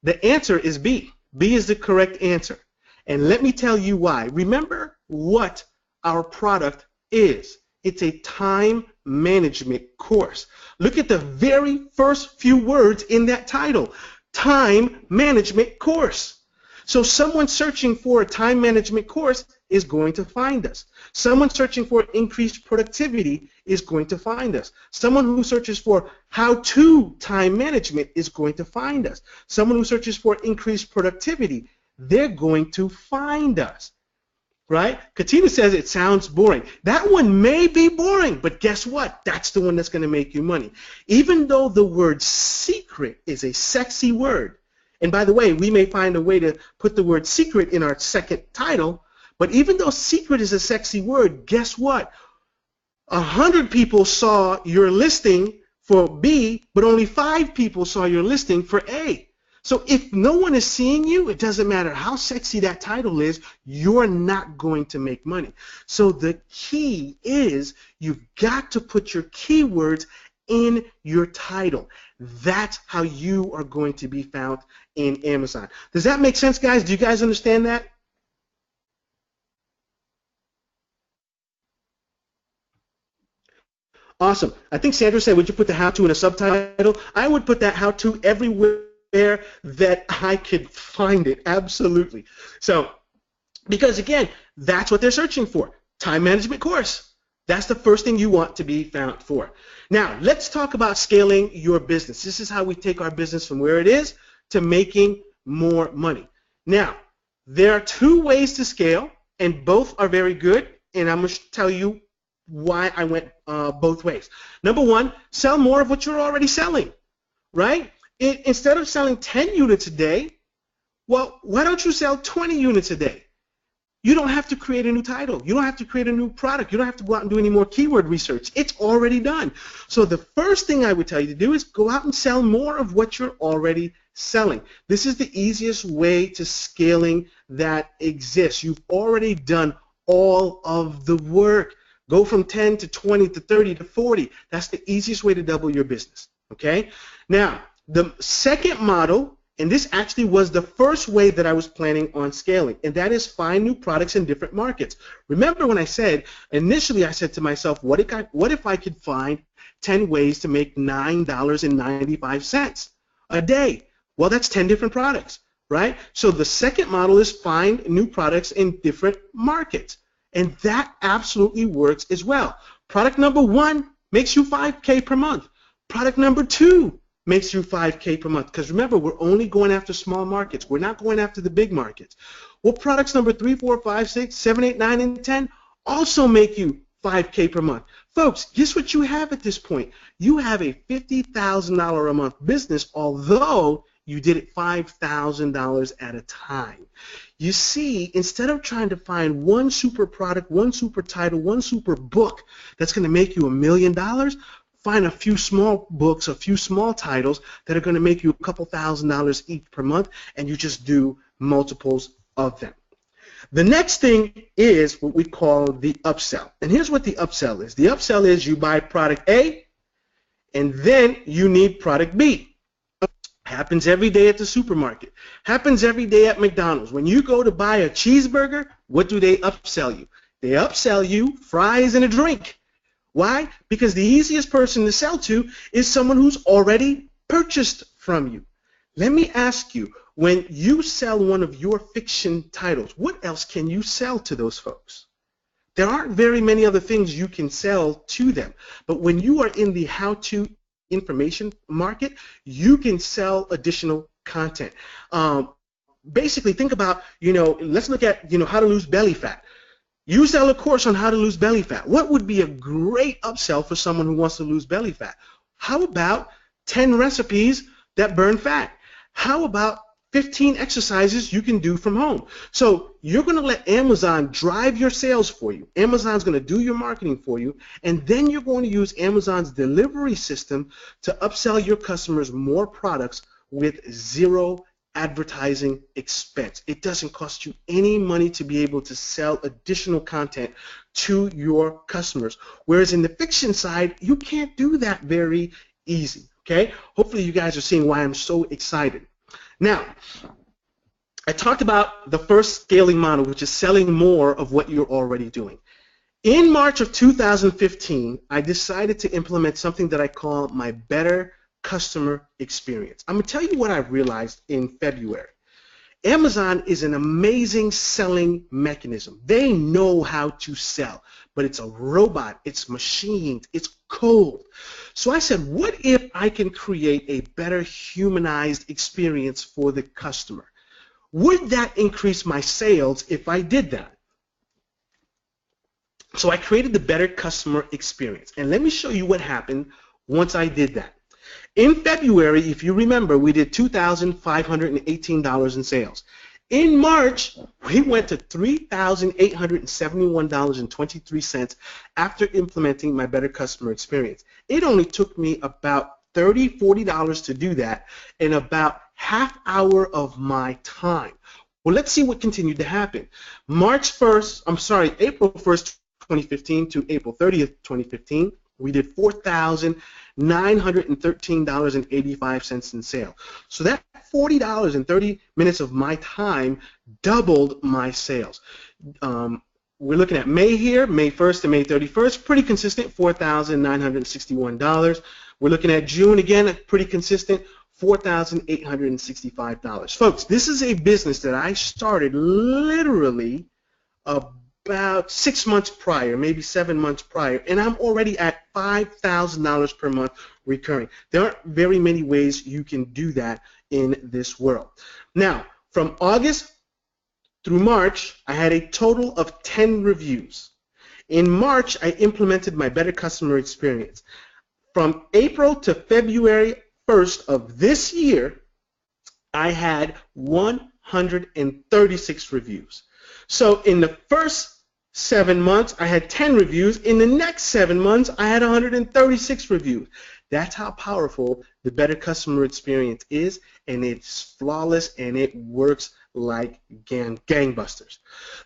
The answer is B. B is the correct answer. And let me tell you why. Remember what our product is. It's a time management course. Look at the very first few words in that title. Time management course. So someone searching for a time management course is going to find us. Someone searching for increased productivity is going to find us. Someone who searches for how-to time management is going to find us. Someone who searches for increased productivity, they're going to find us. Right? Katina says it sounds boring. That one may be boring, but guess what? That's the one that's going to make you money. Even though the word secret is a sexy word, and by the way, we may find a way to put the word secret in our second title, but even though secret is a sexy word, guess what? 100 people saw your listing for B, but only 5 people saw your listing for A. So if no one is seeing you, it doesn't matter how sexy that title is, you're not going to make money. So the key is you've got to put your keywords in your title. That's how you are going to be found in Amazon. Does that make sense, guys? Do you guys understand that? Awesome. I think Sandra said, would you put the how-to in a subtitle? I would put that how-to everywhere that I could find it. Absolutely. So, because again, that's what they're searching for. Time management course. That's the first thing you want to be found for. Now, let's talk about scaling your business. This is how we take our business from where it is to making more money. Now, there are two ways to scale, and both are very good, and I'm going to tell you why I went both ways. Number one, sell more of what you're already selling, right? Instead of selling 10 units a day, well, why don't you sell 20 units a day? You don't have to create a new title. You don't have to create a new product. You don't have to go out and do any more keyword research. It's already done. So the first thing I would tell you to do is go out and sell more of what you're already selling. This is the easiest way to scaling that exists. You've already done all of the work. Go from 10 to 20 to 30 to 40. That's the easiest way to double your business, okay? Now, the second model, and this actually was the first way that I was planning on scaling, and that is find new products in different markets. Remember when I said, initially I said to myself, what if I could find 10 ways to make $9.95 a day? Well, that's 10 different products, right? So the second model is find new products in different markets, and that absolutely works as well. Product number one makes you $5K per month. Product number two makes you $5K per month. Because remember, we're only going after small markets. We're not going after the big markets. Well, products number 3, 4, 5, 6, 7, 8, 9, and 10 also make you $5K per month. Folks, guess what you have at this point? You have a $50,000 a month business, although you did it $5,000 at a time. You see, instead of trying to find one super product, one super title, one super book that's going to make you $1 million, find a few small books, a few small titles that are going to make you a couple $1,000s each per month, and you just do multiples of them. The next thing is what we call the upsell. And here's what the upsell is. The upsell is you buy product A, and then you need product B. Happens every day at the supermarket. Happens every day at McDonald's. When you go to buy a cheeseburger, what do they upsell you? They upsell you fries and a drink. Why? Because the easiest person to sell to is someone who's already purchased from you. Let me ask you, when you sell one of your fiction titles, what else can you sell to those folks? There aren't very many other things you can sell to them. But when you are in the how-to information market, you can sell additional content. Basically, think about, let's look at, how to lose belly fat. You sell a course on how to lose belly fat. What would be a great upsell for someone who wants to lose belly fat? How about 10 recipes that burn fat? How about 15 exercises you can do from home? So you're going to let Amazon drive your sales for you. Amazon's going to do your marketing for you, and then you're going to use Amazon's delivery system to upsell your customers more products with zero advertising expense. It doesn't cost you any money to be able to sell additional content to your customers. Whereas in the fiction side, you can't do that very easy. Okay? Hopefully you guys are seeing why I'm so excited. Now, I talked about the first scaling model, which is selling more of what you're already doing. In March of 2015, I decided to implement something that I call my better customer experience. I'm going to tell you what I realized in February. Amazon is an amazing selling mechanism. They know how to sell, but it's a robot, it's machined, it's cold. So I said, what if I can create a better humanized experience for the customer? Would that increase my sales if I did that? So I created the better customer experience. And let me show you what happened once I did that. In February, if you remember, we did $2,518 in sales. In March, we went to $3,871.23 after implementing my better customer experience. It only took me about $30, $40 to do that in about half hour of my time. Well, let's see what continued to happen. April 1st, 2015 to April 30th, 2015, we did $4,913.85 in sales. So that $40 and 30 minutes of my time doubled my sales. we're looking at May here, May 1st to May 31st, pretty consistent, $4,961. We're looking at June again, pretty consistent, $4,865. Folks, this is a business that I started literally about 6 months prior, maybe 7 months prior, and I'm already at $5,000 per month recurring. There aren't very many ways you can do that in this world. Now, from August through March, I had a total of 10 reviews. In March, I implemented my better customer experience. From April to February 1st of this year, I had 136 reviews. So in the first 7 months, I had 10 reviews. In the next 7 months, I had 136 reviews. That's how powerful the better customer experience is, and it's flawless, and it works like gangbusters.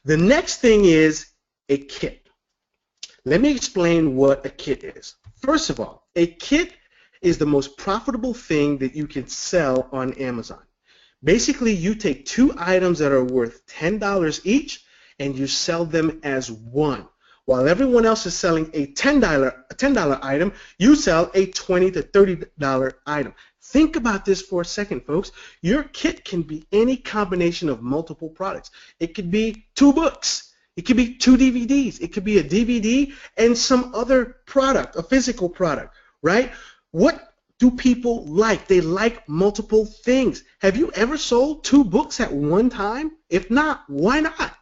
The next thing is a kit. Let me explain what a kit is. First of all, a kit is the most profitable thing that you can sell on Amazon. Basically, you take two items that are worth $10 each and you sell them as one. While everyone else is selling a $10 item, you sell a $20 to $30 item. Think about this for a second, folks. Your kit can be any combination of multiple products. It could be 2 books. It could be 2 DVDs. It could be a DVD and some other product, a physical product, right? What do people like? They like multiple things. Have you ever sold 2 books at one time? If not, why not?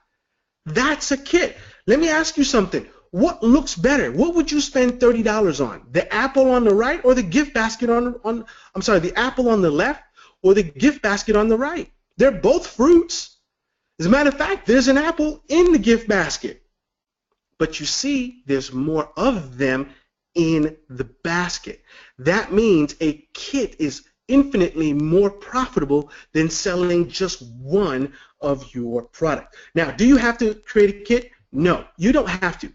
That's a kit. Let me ask you something. What looks better? What would you spend $30 on? The apple on the right or the gift basket the apple on the left or the gift basket on the right? They're both fruits. As a matter of fact, there's an apple in the gift basket. But you see, there's more of them in the basket. That means a kit is infinitely more profitable than selling just one of your product. Now, do you have to create a kit? No, you don't have to.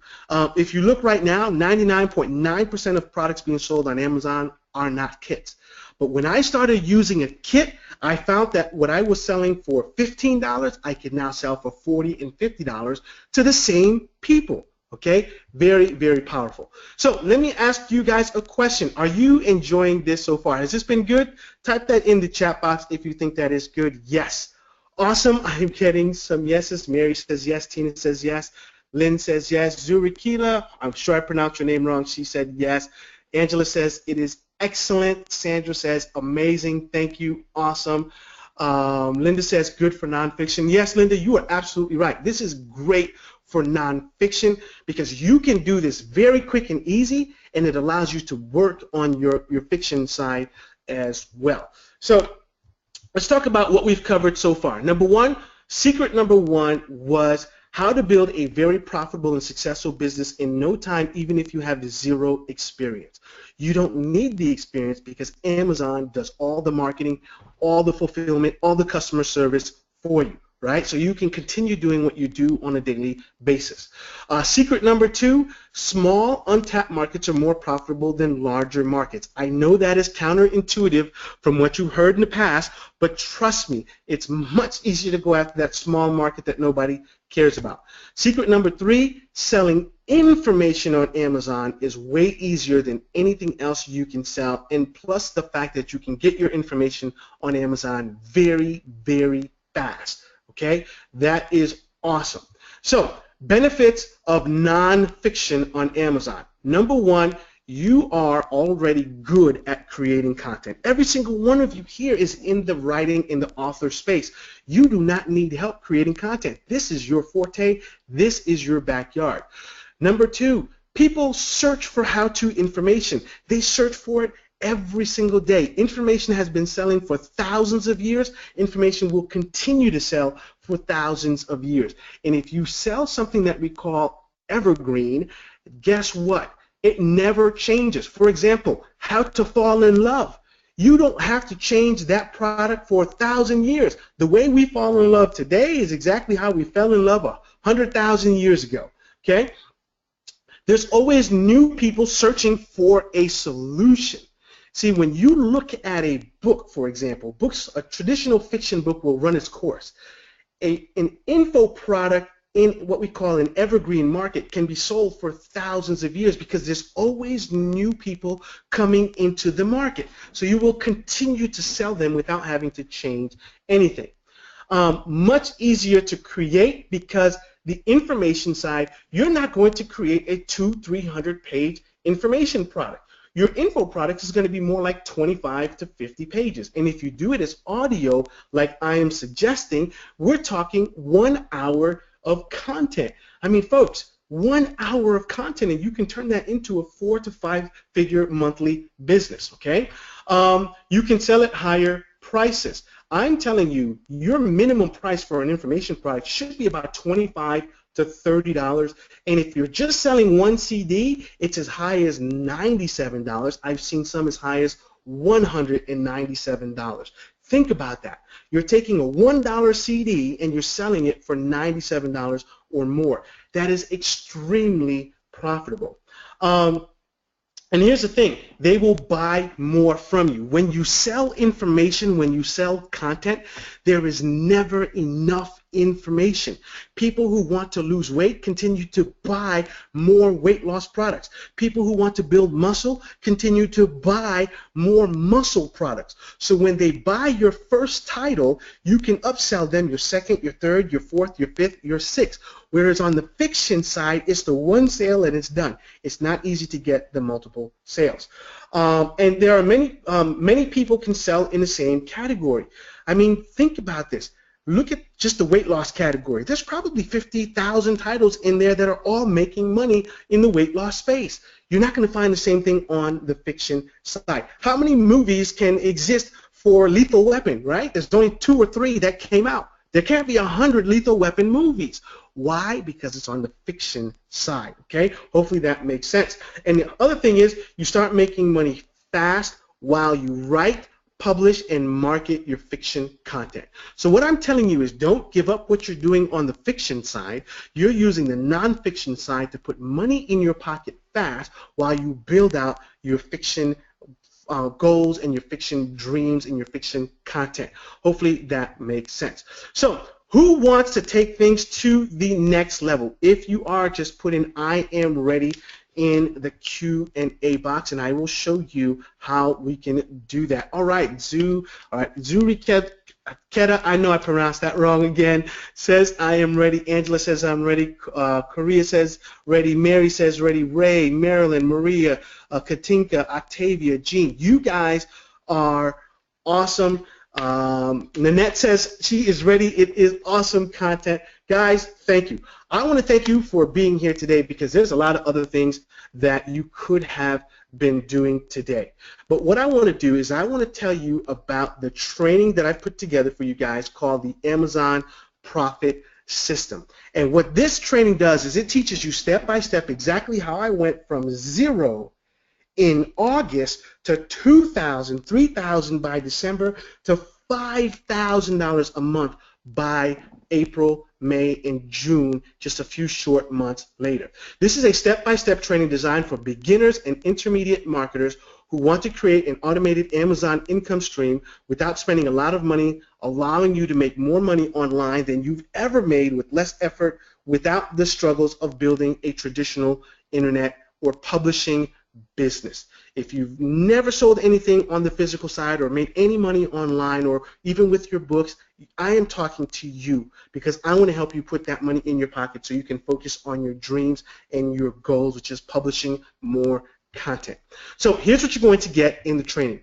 If you look right now, 99.9% of products being sold on Amazon are not kits. But when I started using a kit, I found that what I was selling for $15, I could now sell for $40 and $50 to the same people. Okay, very, very powerful. So let me ask you guys a question. Are you enjoying this so far? Has this been good? Type that in the chat box if you think that is good. Yes. Awesome. I'm getting some yeses. Mary says yes. Tina says yes. Lynn says yes. Zurikila, I'm sure I pronounced your name wrong. She said yes. Angela says it is excellent. Sandra says amazing. Thank you. Awesome. Linda says good for nonfiction. Yes, Linda, you are absolutely right. This is great for nonfiction because you can do this very quick and easy, and it allows you to work on your fiction side as well. So let's talk about what we've covered so far. Secret number one was how to build a very profitable and successful business in no time, even if you have zero experience. You don't need the experience because Amazon does all the marketing, all the fulfillment, all the customer service for you, right? So you can continue doing what you do on a daily basis. Secret number two, small untapped markets are more profitable than larger markets. I know that is counterintuitive from what you've heard in the past, but trust me, it's much easier to go after that small market that nobody cares about. Secret number three, selling information on Amazon is way easier than anything else you can sell, and plus the fact that you can get your information on Amazon very, very fast. Okay, that is awesome. So, benefits of nonfiction on Amazon. Number one, you are already good at creating content. Every single one of you here is in the writing, in the author space. You do not need help creating content. This is your forte. This is your backyard. Number two, people search for how-to information. They search for it every single day. Information has been selling for thousands of years. Information will continue to sell for thousands of years. And if you sell something that we call evergreen, guess what? It never changes. For example, how to fall in love. You don't have to change that product for 1,000 years. The way we fall in love today is exactly how we fell in love 100,000 years ago. Okay? There's always new people searching for a solution. See, when you look at a book, for example, a traditional fiction book will run its course. An info product in what we call an evergreen market can be sold for thousands of years because there's always new people coming into the market. So you will continue to sell them without having to change anything. Much easier to create because the information side, you're not going to create a 200-300 page information product. Your info product is going to be more like 25 to 50 pages. And if you do it as audio, like I am suggesting, we're talking 1 hour of content. I mean, folks, 1 hour of content, and you can turn that into a 4 to 5 figure monthly business, okay? You can sell at higher prices. I'm telling you, your minimum price for an information product should be about $25 to $30, and if you're just selling one CD, it's as high as $97. I've seen some as high as $197. Think about that. You're taking a $1 CD and you're selling it for $97 or more. That is extremely profitable. And here's the thing, they will buy more from you. When you sell information, when you sell content, there is never enough information. People who want to lose weight continue to buy more weight loss products. People who want to build muscle continue to buy more muscle products. So when they buy your first title, you can upsell them your second, your third, your fourth, your fifth, your sixth. Whereas on the fiction side, it's the one sale and it's done. It's not easy to get the multiple sales. And there are many people can sell in the same category. I mean, think about this. Look at just the weight loss category. There's probably 50,000 titles in there that are all making money in the weight loss space. You're not going to find the same thing on the fiction side. How many movies can exist for Lethal Weapon, right? There's only 2 or 3 that came out. There can't be 100 Lethal Weapon movies. Why? Because it's on the fiction side, okay? Hopefully that makes sense. And the other thing is you start making money fast while you write, publish, and market your fiction content. So what I'm telling you is don't give up what you're doing on the fiction side. You're using the nonfiction side to put money in your pocket fast while you build out your fiction goals and your fiction dreams and your fiction content. Hopefully that makes sense. So who wants to take things to the next level? If you are, just put in I am ready in the Q&A box, and I will show you how we can do that. All right, Zuriketa, I know I pronounced that wrong again, says I am ready. Angela says I'm ready. Korea says ready. Mary says ready. Ray, Marilyn, Maria, Katinka, Octavia, Jean. You guys are awesome. Nanette says she is ready. It is awesome content. Guys, thank you. I want to thank you for being here today because there's a lot of other things that you could have been doing today. But what I want to do is I want to tell you about the training that I put together for you guys called the Amazon Profit System. And what this training does is it teaches you step by step exactly how I went from 0 in August to $2,000, $3,000 by December to $5,000 a month by April, May, and June, just a few short months later. This is a step-by-step training designed for beginners and intermediate marketers who want to create an automated Amazon income stream without spending a lot of money, allowing you to make more money online than you've ever made with less effort without the struggles of building a traditional internet or publishing business. If you've never sold anything on the physical side or made any money online or even with your books, I am talking to you because I want to help you put that money in your pocket so you can focus on your dreams and your goals, which is publishing more content. So here's what you're going to get in the training.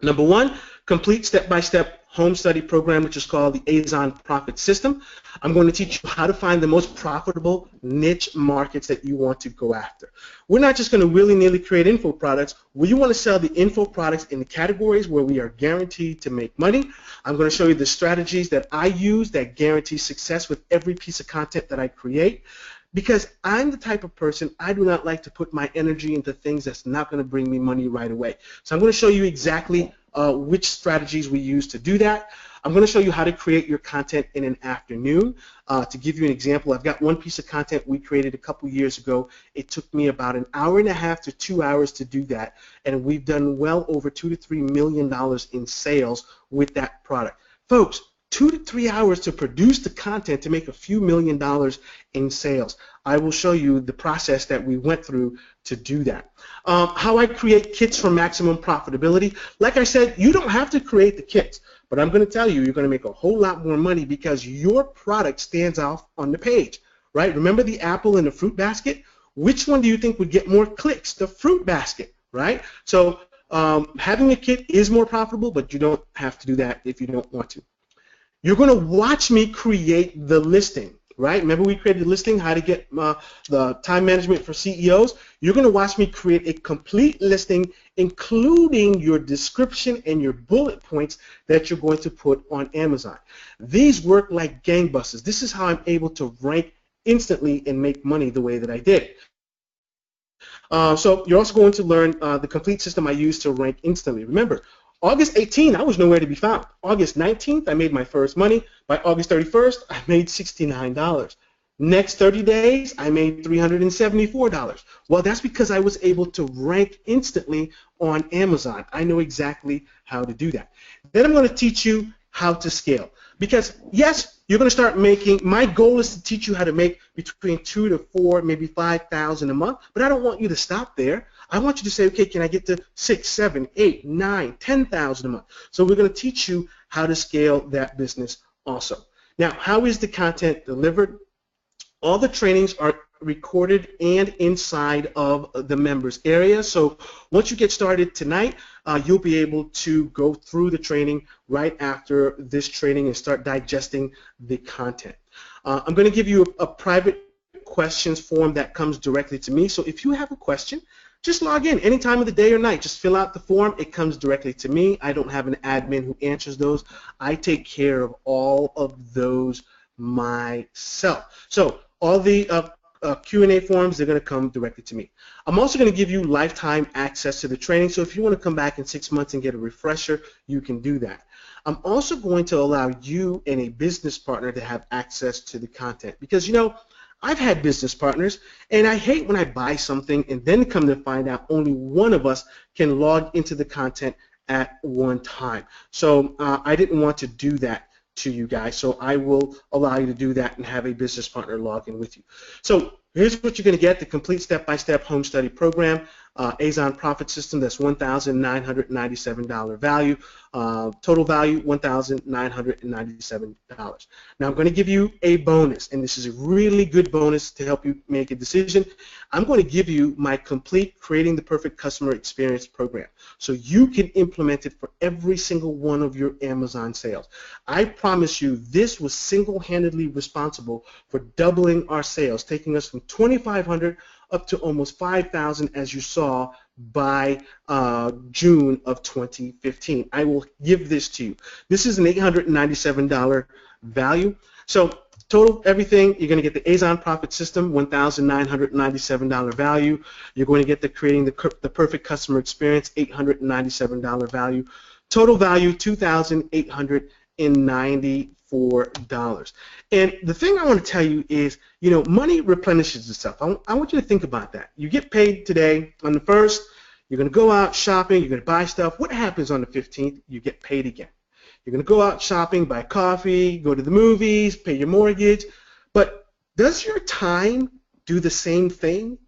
Number 1, complete step-by-step home study program, which is called the Azon Profit System. I'm going to teach you how to find the most profitable niche markets that you want to go after. We're not just going to willy-nilly create info products. We want to sell the info products in the categories where we are guaranteed to make money. I'm going to show you the strategies that I use that guarantee success with every piece of content that I create. Because I'm the type of person, I do not like to put my energy into things that's not going to bring me money right away. So I'm going to show you exactly which strategies we use to do that. I'm going to show you how to create your content in an afternoon. To give you an example, I've got one piece of content we created a couple years ago. It took me about an hour and a half to 2 hours to do that, and we've done well over $2 to $3 million in sales with that product. Folks, 2 to 3 hours to produce the content to make a few $1,000,000 in sales. I will show you the process that we went through to do that. How I create kits for maximum profitability. Like I said, you don't have to create the kits, but I'm going to tell you, you're going to make a whole lot more money because your product stands out on the page, right? Remember the apple and the fruit basket? Which one do you think would get more clicks? The fruit basket, right? So having a kit is more profitable, but you don't have to do that if you don't want to. You're going to watch me create the listing, right? Remember we created the listing, how to get the time management for CEOs? You're going to watch me create a complete listing, including your description and your bullet points that you're going to put on Amazon. These work like gangbusters. This is how I'm able to rank instantly and make money the way that I did. So you're also going to learn the complete system I use to rank instantly. Remember, August 18th, I was nowhere to be found. August 19th, I made my first money. By August 31st, I made $69. Next 30 days, I made $374. Well, that's because I was able to rank instantly on Amazon. I know exactly how to do that. Then I'm going to teach you how to scale. Because, yes, you're going to start making, my goal is to teach you how to make between 2 to 4, maybe 5,000 a month, but I don't want you to stop there. I want you to say, okay, can I get to 6, 7, 8, 9, 10,000 a month? So we're going to teach you how to scale that business also. Now, how is the content delivered? All the trainings are recorded and inside of the members area. So once you get started tonight, you'll be able to go through the training right after this training and start digesting the content. I'm going to give you a private questions form that comes directly to me. So if you have a question, just log in any time of the day or night. Just fill out the form. It comes directly to me. I don't have an admin who answers those. I take care of all of those myself. So all the Q&A forms, they're going to come directly to me. I'm also going to give you lifetime access to the training, so if you want to come back in 6 months and get a refresher, you can do that. I'm also going to allow you and a business partner to have access to the content because, you know, I've had business partners, and I hate when I buy something and then come to find out only one of us can log into the content at one time. So I didn't want to do that to you guys, so I will allow you to do that and have a business partner log in with you. So here's what you're going to get: the complete step-by-step home study program, Azon profit system, that's $1,997 value, total value $1,997. Now I'm going to give you a bonus, and this is a really good bonus to help you make a decision. I'm going to give you my complete Creating the Perfect Customer Experience program, so you can implement it for every single one of your Amazon sales. I promise you this was single-handedly responsible for doubling our sales, taking us from 2,500 up to almost 5,000, as you saw by June of 2015. I will give this to you. This is an $897 value. So total everything, you're going to get the Azon profit system, $1,997 value. You're going to get the Creating the Perfect Customer Experience, $897 value. Total value, $2,894. And the thing I want to tell you is, you know, money replenishes itself. I want you to think about that. You get paid today on the 1st, you're going to go out shopping, you're going to buy stuff. What happens on the 15th? You get paid again. You're going to go out shopping, buy coffee, go to the movies, pay your mortgage. But does your time do the same thing?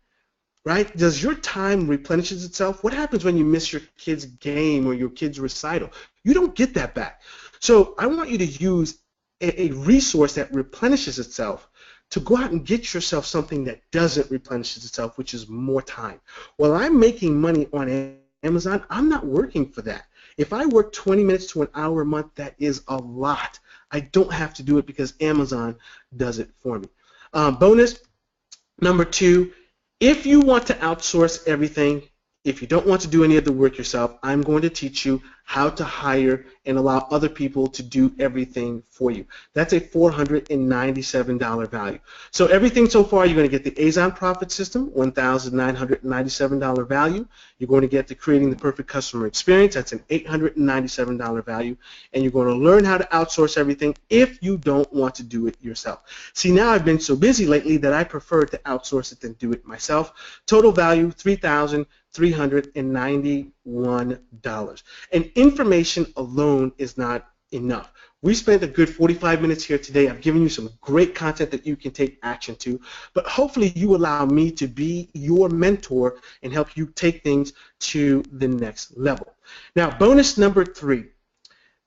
Right? Does your time replenishes itself? What happens when you miss your kid's game or your kid's recital? You don't get that back. So I want you to use a resource that replenishes itself to go out and get yourself something that doesn't replenish itself, which is more time. While I'm making money on Amazon, I'm not working for that. If I work 20 minutes to an hour a month, that is a lot. I don't have to do it because Amazon does it for me. Bonus number 2, if you want to outsource everything, if you don't want to do any of the work yourself, I'm going to teach you how to hire and allow other people to do everything for you. That's a $497 value. So everything so far, you're going to get the Azon profit system, $1,997 value. You're going to get the Creating the Perfect Customer Experience. That's an $897 value. And you're going to learn how to outsource everything if you don't want to do it yourself. See, now I've been so busy lately that I prefer to outsource it than do it myself. Total value, $3,391. And information alone is not enough. We spent a good 45 minutes here today. I've given you some great content that you can take action to, but hopefully you allow me to be your mentor and help you take things to the next level. Now, bonus number 3.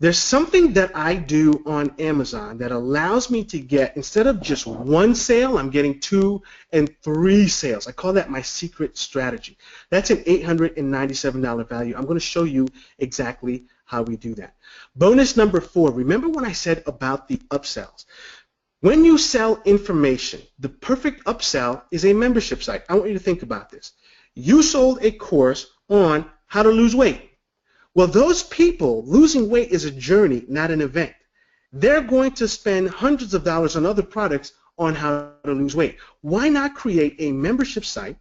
There's something that I do on Amazon that allows me to get, instead of just 1 sale, I'm getting 2 and 3 sales. I call that my secret strategy. That's an $897 value. I'm going to show you exactly how we do that. Bonus number 4, remember when I said about the upsells? When you sell information, the perfect upsell is a membership site. I want you to think about this. You sold a course on how to lose weight. Well, those people, losing weight is a journey, not an event. They're going to spend hundreds of dollars on other products on how to lose weight. Why not create a membership site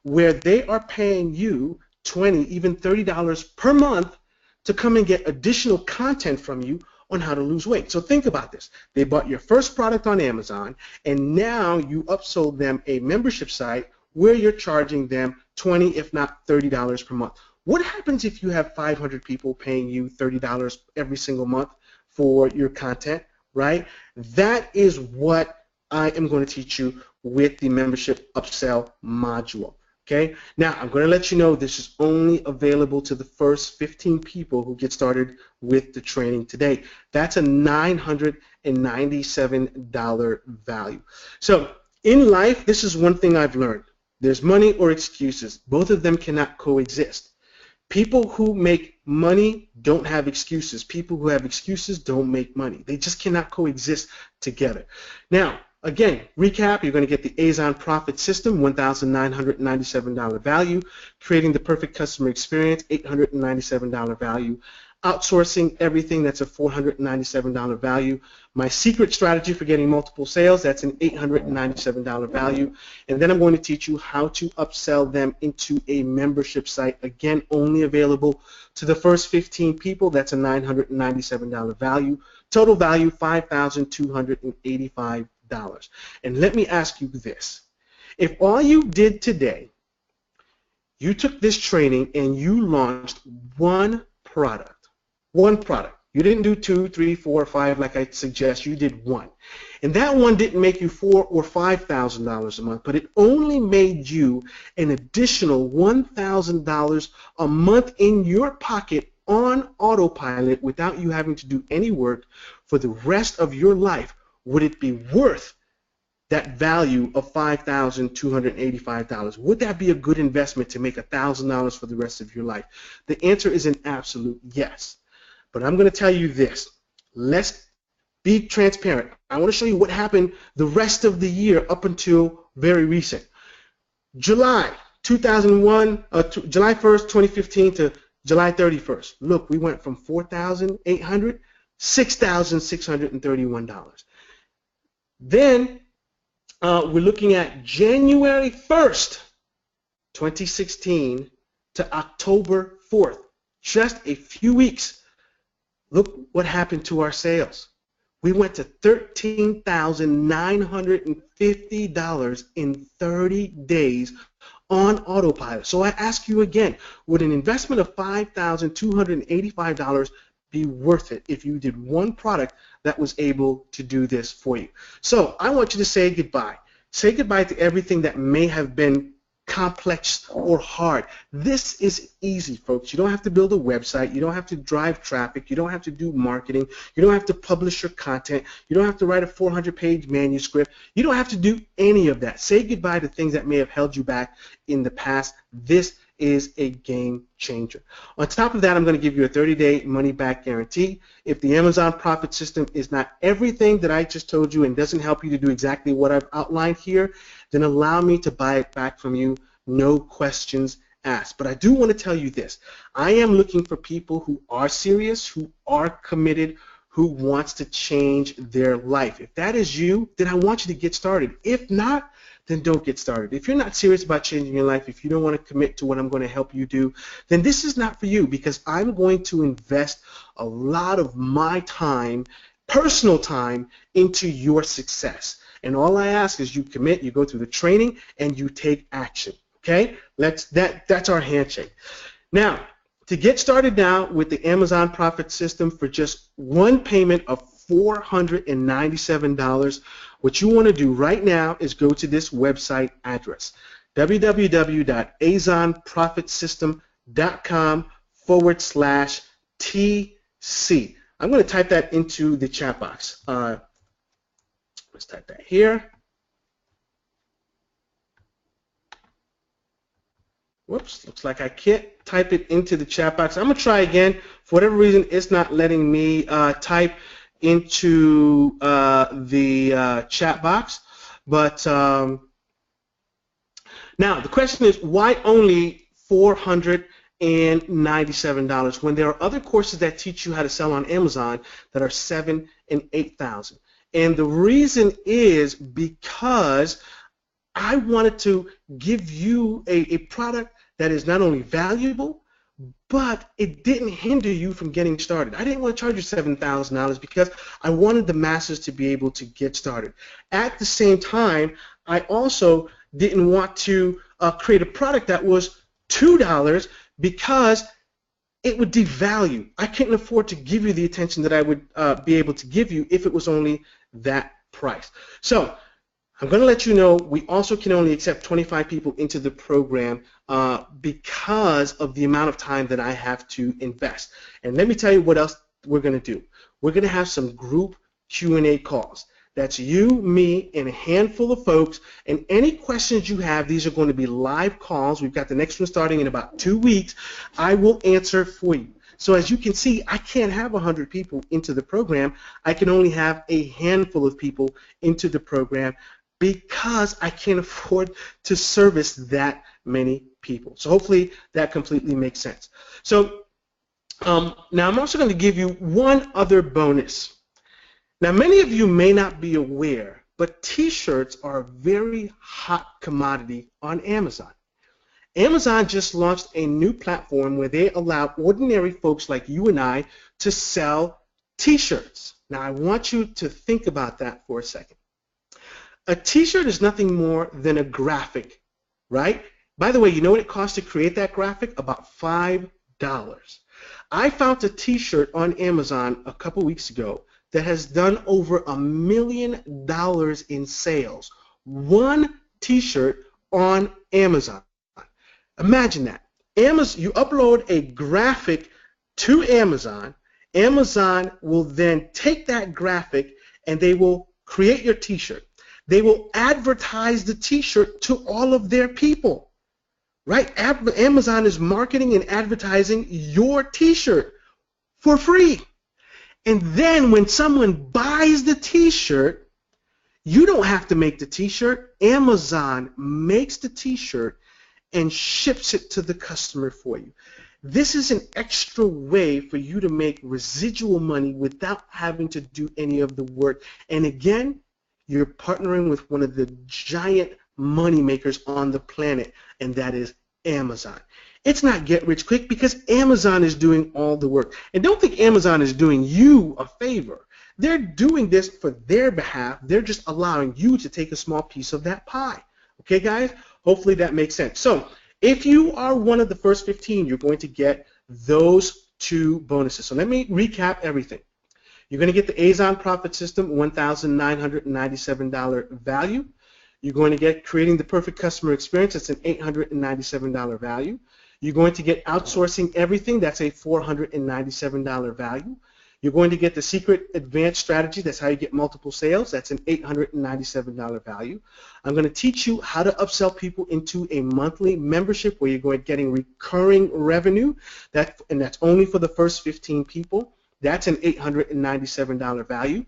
where they are paying you $20, even $30 per month to come and get additional content from you on how to lose weight? So think about this. They bought your first product on Amazon, and now you upsold them a membership site where you're charging them $20, if not $30 per month. What happens if you have 500 people paying you $30 every single month for your content, right? That is what I am going to teach you with the membership upsell module, okay? Now, I'm going to let you know this is only available to the first 15 people who get started with the training today. That's a $997 value. So in life, this is one thing I've learned. There's money or excuses. Both of them cannot coexist. People who make money don't have excuses. People who have excuses don't make money. They just cannot coexist together. Now, again, recap, you're going to get the Azon Profit System, $1,997 value. Creating the perfect customer experience, $897 value. Outsourcing everything, that's a $497 value. My secret strategy for getting multiple sales, that's an $897 value. And then I'm going to teach you how to upsell them into a membership site. Again, only available to the first 15 people. That's a $997 value. Total value, $5,285. And let me ask you this. If all you did today, you took this training and you launched one product. You didn't do 2, 3, 4, 5 like I suggest. You did one. And that one didn't make you $4,000 or $5,000 a month, but it only made you an additional $1,000 a month in your pocket on autopilot without you having to do any work for the rest of your life. Would it be worth that value of $5,285? Would that be a good investment to make $1,000 for the rest of your life? The answer is an absolute yes. But I'm going to tell you this. Let's be transparent. I want to show you what happened the rest of the year up until very recent. July 1st, 2015 to July 31st. Look, we went from $4,800, $6,631. Then we're looking at January 1st, 2016 to October 4th. Just a few weeks. Look what happened to our sales. We went to $13,950 in 30 days on autopilot. So I ask you again, would an investment of $5,285 be worth it if you did one product that was able to do this for you? So I want you to say goodbye. Say goodbye to everything that may have been complex or hard. This is easy, folks. You don't have to build a website. You don't have to drive traffic. You don't have to do marketing. You don't have to publish your content. You don't have to write a 400-page manuscript. You don't have to do any of that. Say goodbye to things that may have held you back in the past. This is a game changer. On top of that, I'm going to give you a 30-day money-back guarantee. If the Amazon Profit System is not everything that I just told you and doesn't help you to do exactly what I've outlined here, then allow me to buy it back from you, no questions asked. But I do want to tell you this. I am looking for people who are serious, who are committed, who wants to change their life. If that is you, then I want you to get started. If not, then don't get started. If you're not serious about changing your life, if you don't want to commit to what I'm going to help you do, then this is not for you, because I'm going to invest a lot of my time, personal time, into your success. And all I ask is you commit, you go through the training, and you take action. Okay? That's our handshake. Now, to get started now with the Amazon Profit System for just one payment of $497, what you want to do right now is go to this website address, www.azonprofitsystem.com/TC. I'm going to type that into the chat box. Let's type that here. Whoops, looks like I can't type it into the chat box. I'm going to try again. For whatever reason, it's not letting me type into the chat box. But now the question is, why only $497 when there are other courses that teach you how to sell on Amazon that are $7,000 and $8,000? And the reason is because I wanted to give you a product that is not only valuable, but it didn't hinder you from getting started. I didn't want to charge you $7,000 because I wanted the masses to be able to get started. At the same time, I also didn't want to create a product that was $2 because it would devalue. I couldn't afford to give you the attention that I would be able to give you if it was only that price. So I'm going to let you know we also can only accept 25 people into the program because of the amount of time that I have to invest. And let me tell you what else we're going to do. We're going to have some group Q&A calls. That's you, me, and a handful of folks. And any questions you have, these are going to be live calls. We've got the next one starting in about 2 weeks. I will answer for you. So as you can see, I can't have 100 people into the program. I can only have a handful of people into the program because I can't afford to service that many people. So hopefully that completely makes sense. So now I'm also going to give you one other bonus. Now many of you may not be aware, but t-shirts are a very hot commodity on Amazon. Amazon just launched a new platform where they allow ordinary folks like you and I to sell t-shirts. Now I want you to think about that for a second. A t-shirt is nothing more than a graphic, right? By the way, you know what it costs to create that graphic? About $5. I found a t-shirt on Amazon a couple weeks ago that has done over $1 million in sales. One t-shirt on Amazon. Imagine that. You upload a graphic to Amazon. Amazon will then take that graphic and they will create your t-shirt. They will advertise the t-shirt to all of their people, right? Amazon is marketing and advertising your t-shirt for free. And then when someone buys the t-shirt, you don't have to make the t-shirt. Amazon makes the t-shirt and ships it to the customer for you. This is an extra way for you to make residual money without having to do any of the work. And again, you're partnering with one of the giant money makers on the planet, and that is Amazon. It's not get rich quick because Amazon is doing all the work. And don't think Amazon is doing you a favor. They're doing this for their behalf. They're just allowing you to take a small piece of that pie. Okay, guys? Hopefully that makes sense. So if you are one of the first 15, you're going to get those two bonuses. So let me recap everything. You're going to get the Azon Profit System, $1,997 value. You're going to get Creating the Perfect Customer Experience. That's an $897 value. You're going to get Outsourcing Everything. That's a $497 value. You're going to get the Secret Advanced Strategy. That's how you get multiple sales. That's an $897 value. I'm going to teach you how to upsell people into a monthly membership where you're getting recurring revenue. And that's only for the first 15 people. That's an $897 value.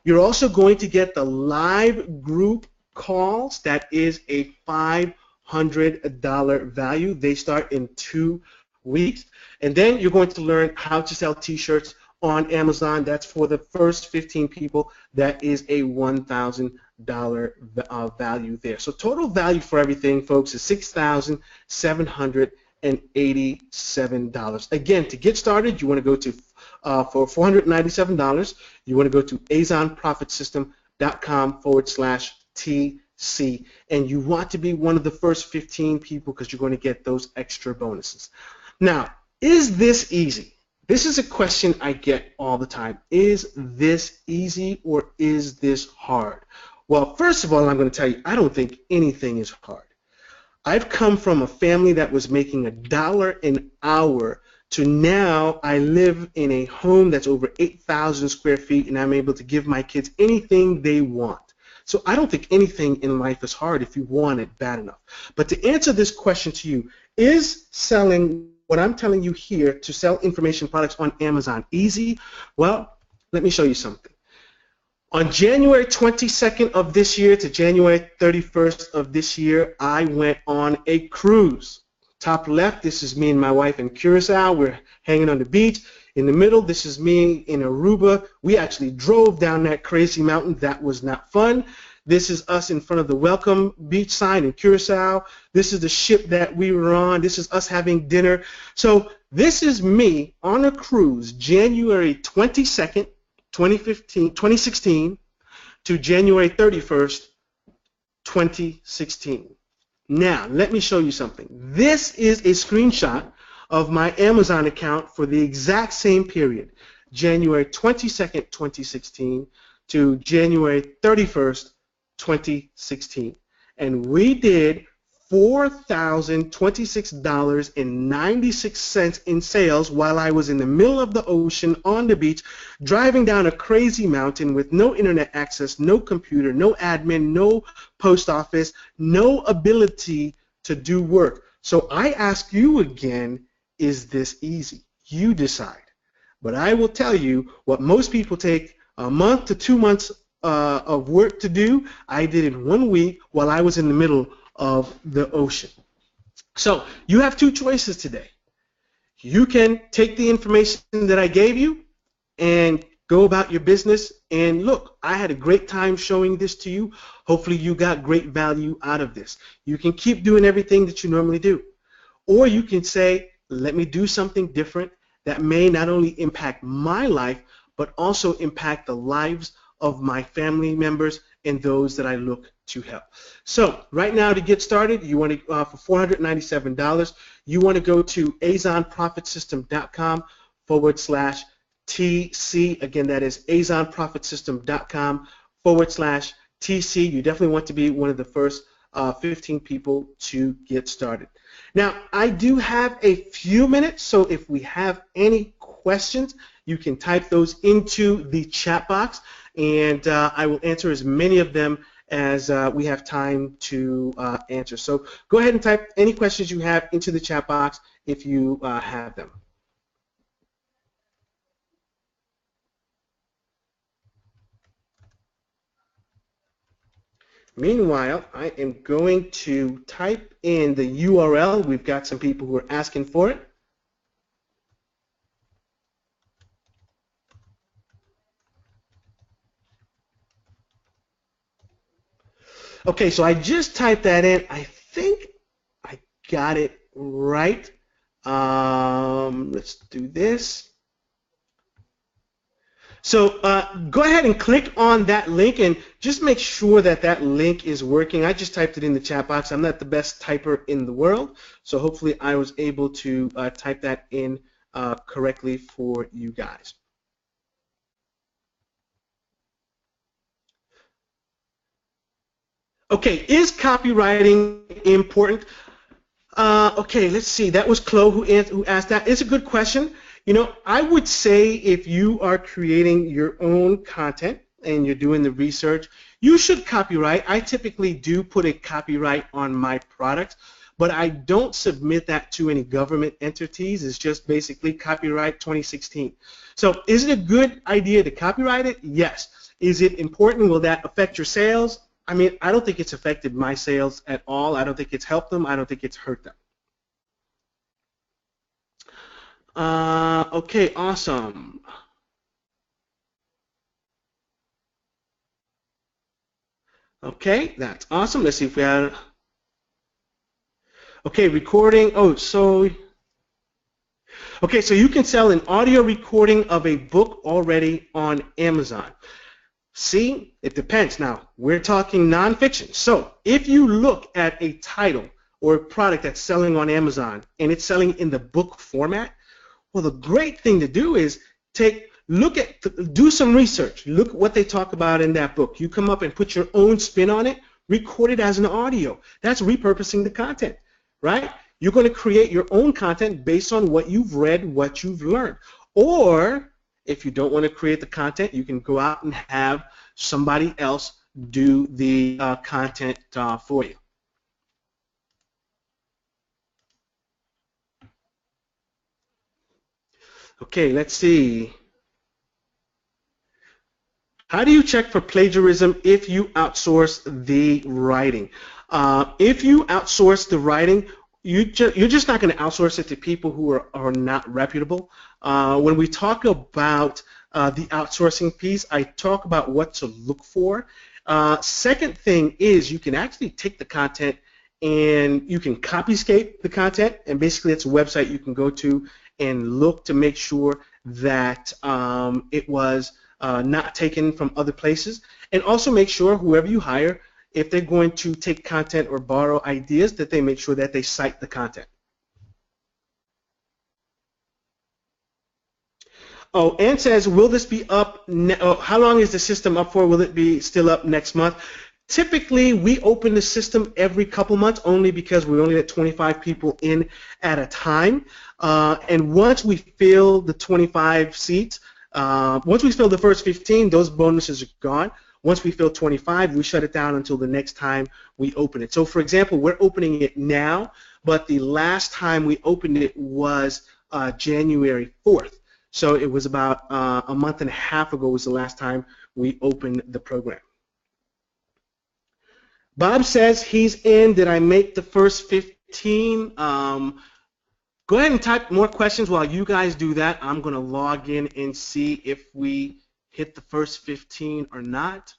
You're also going to get the live group calls. That is a $500 value. They start in 2 weeks. And then you're going to learn how to sell t-shirts on Amazon. That's for the first 15 people. That is a $1,000 value there. So total value for everything, folks, is $6,787. Again, to get started, you want to go to for $497, you want to go to azonprofitsystem.com/TC, and you want to be one of the first 15 people because you're going to get those extra bonuses. Now, Is this easy? This is a question I get all the time. Is this easy or is this hard? Well, first of all, I'm going to tell you, I don't think anything is hard. I've come from a family that was making $1 an hour to now I live in a home that's over 8,000 square feet and I'm able to give my kids anything they want. So I don't think anything in life is hard if you want it bad enough. But to answer this question to you, is selling what I'm telling you here to sell information products on Amazon easy? Well, let me show you something. On January 22nd of this year to January 31st of this year, I went on a cruise. Top left, this is me and my wife in Curacao. We're hanging on the beach. In the middle, this is me in Aruba. We actually drove down that crazy mountain. That was not fun. This is us in front of the welcome beach sign in Curacao. This is the ship that we were on. This is us having dinner. So this is me on a cruise January 22nd, 2016 to January 31st, 2016. Now, let me show you something. This is a screenshot of my Amazon account for the exact same period, January 22nd, 2016 to January 31st, 2016. And we did $4,026.96 in sales while I was in the middle of the ocean on the beach driving down a crazy mountain with no internet access, no computer, no admin, no post office, no ability to do work. So I ask you again, is this easy? You decide. But I will tell you what most people take a month to 2 months of work to do, I did in 1 week while I was in the middle of the ocean. So you have two choices today. You can take the information that I gave you and go about your business, and look, I had a great time showing this to you. Hopefully you got great value out of this. You can keep doing everything that you normally do. Or you can say, let me do something different that may not only impact my life, but also impact the lives of my family members and those that I look to help. So right now to get started, you want to for $497, you want to go to azonprofitsystem.com/TC. Again, that is azonprofitsystem.com/TC. You definitely want to be one of the first 15 people to get started. Now, I do have a few minutes, so if we have any questions, you can type those into the chat box, and I will answer as many of them as we have time to answer. So go ahead and type any questions you have into the chat box if you have them. Meanwhile, I am going to type in the URL. We've got some people who are asking for it. Okay, so I just typed that in. I think I got it right. Let's do this. So go ahead and click on that link and just make sure that that link is working. I just typed it in the chat box. I'm not the best typer in the world, so hopefully I was able to type that in correctly for you guys. Okay, is copywriting important? Okay, let's see. That was Chloe who asked that. It's a good question. You know, I would say if you are creating your own content and you're doing the research, you should copyright. I typically do put a copyright on my products, but I don't submit that to any government entities. It's just basically copyright 2016. So is it a good idea to copyright it? Yes. Is it important? Will that affect your sales? I mean, I don't think it's affected my sales at all. I don't think it's helped them. I don't think it's hurt them. Okay, awesome. Okay, that's awesome. Let's see if we have. Okay, recording. Oh, so. Okay, so you can sell an audio recording of a book already on Amazon. See, it depends. Now, we're talking nonfiction. So if you look at a title or a product that's selling on Amazon and it's selling in the book format, Well, the great thing to do is do some research. Look at what they talk about in that book. You come up and put your own spin on it, record it as an audio. That's repurposing the content, right? You're going to create your own content based on what you've read, what you've learned. Or if you don't want to create the content, you can go out and have somebody else do the content for you. Okay, let's see. How do you check for plagiarism if you outsource the writing? If you outsource the writing, you're just not going to outsource it to people who are not reputable. When we talk about the outsourcing piece, I talk about what to look for. Second thing is you can actually take the content and you can copyscape the content, and basically it's a website you can go to and look to make sure that it was not taken from other places, and also make sure whoever you hire, if they're going to take content or borrow ideas, that they make sure that they cite the content. Oh, Ann says, will this be up, how long is the system up for? Will it be still up next month? Typically, we open the system every couple months only because we only let 25 people in at a time. And once we fill the 25 seats, once we fill the first 15, those bonuses are gone. Once we fill 25, we shut it down until the next time we open it. So, for example, we're opening it now, but the last time we opened it was January 4th. So it was about a month and a half ago was the last time we opened the program. Bob says he's in. Did I make the first 15? Go ahead and type more questions while you guys do that. I'm going to log in and see if we hit the first 15 or not.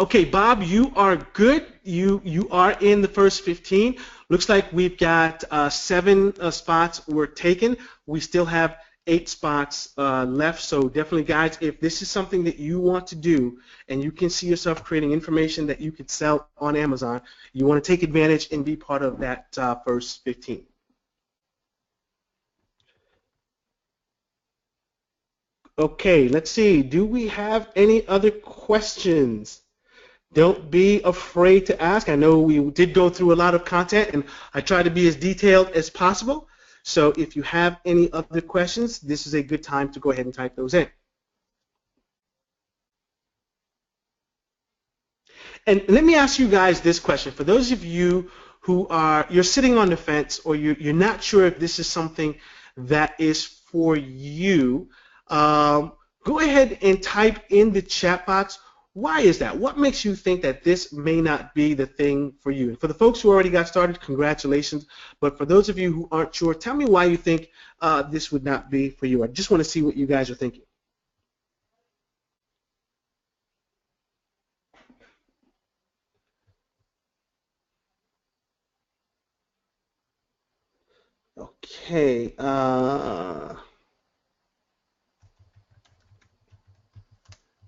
Okay, Bob, you are good. You are in the first 15. Looks like we've got 7 spots were taken. We still have 8 spots left. So definitely, guys, if this is something that you want to do and you can see yourself creating information that you could sell on Amazon, you want to take advantage and be part of that first 15. Okay, let's see. Do we have any other questions? Don't be afraid to ask. I know we did go through a lot of content, and I tried to be as detailed as possible. So if you have any other questions, this is a good time to go ahead and type those in. And let me ask you guys this question. For those of you who you're sitting on the fence, or you're not sure if this is something that is for you, go ahead and type in the chat box. Why is that? What makes you think that this may not be the thing for you? And for the folks who already got started, congratulations. But for those of you who aren't sure, tell me why you think this would not be for you. I just want to see what you guys are thinking. Okay. Let's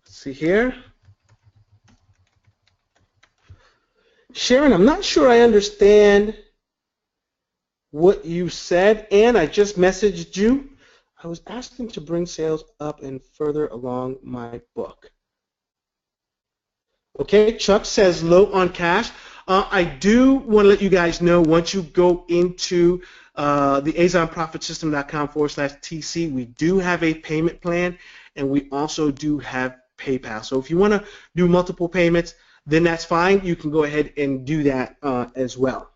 see here. Sharon, I'm not sure I understand what you said, and I just messaged you. I was asking to bring sales up and further along my book. Okay, Chuck says low on cash. I do want to let you guys know, once you go into the azonprofitsystem.com/TC, we do have a payment plan, and we also do have PayPal. So if you want to do multiple payments, then that's fine. You can go ahead and do that as well.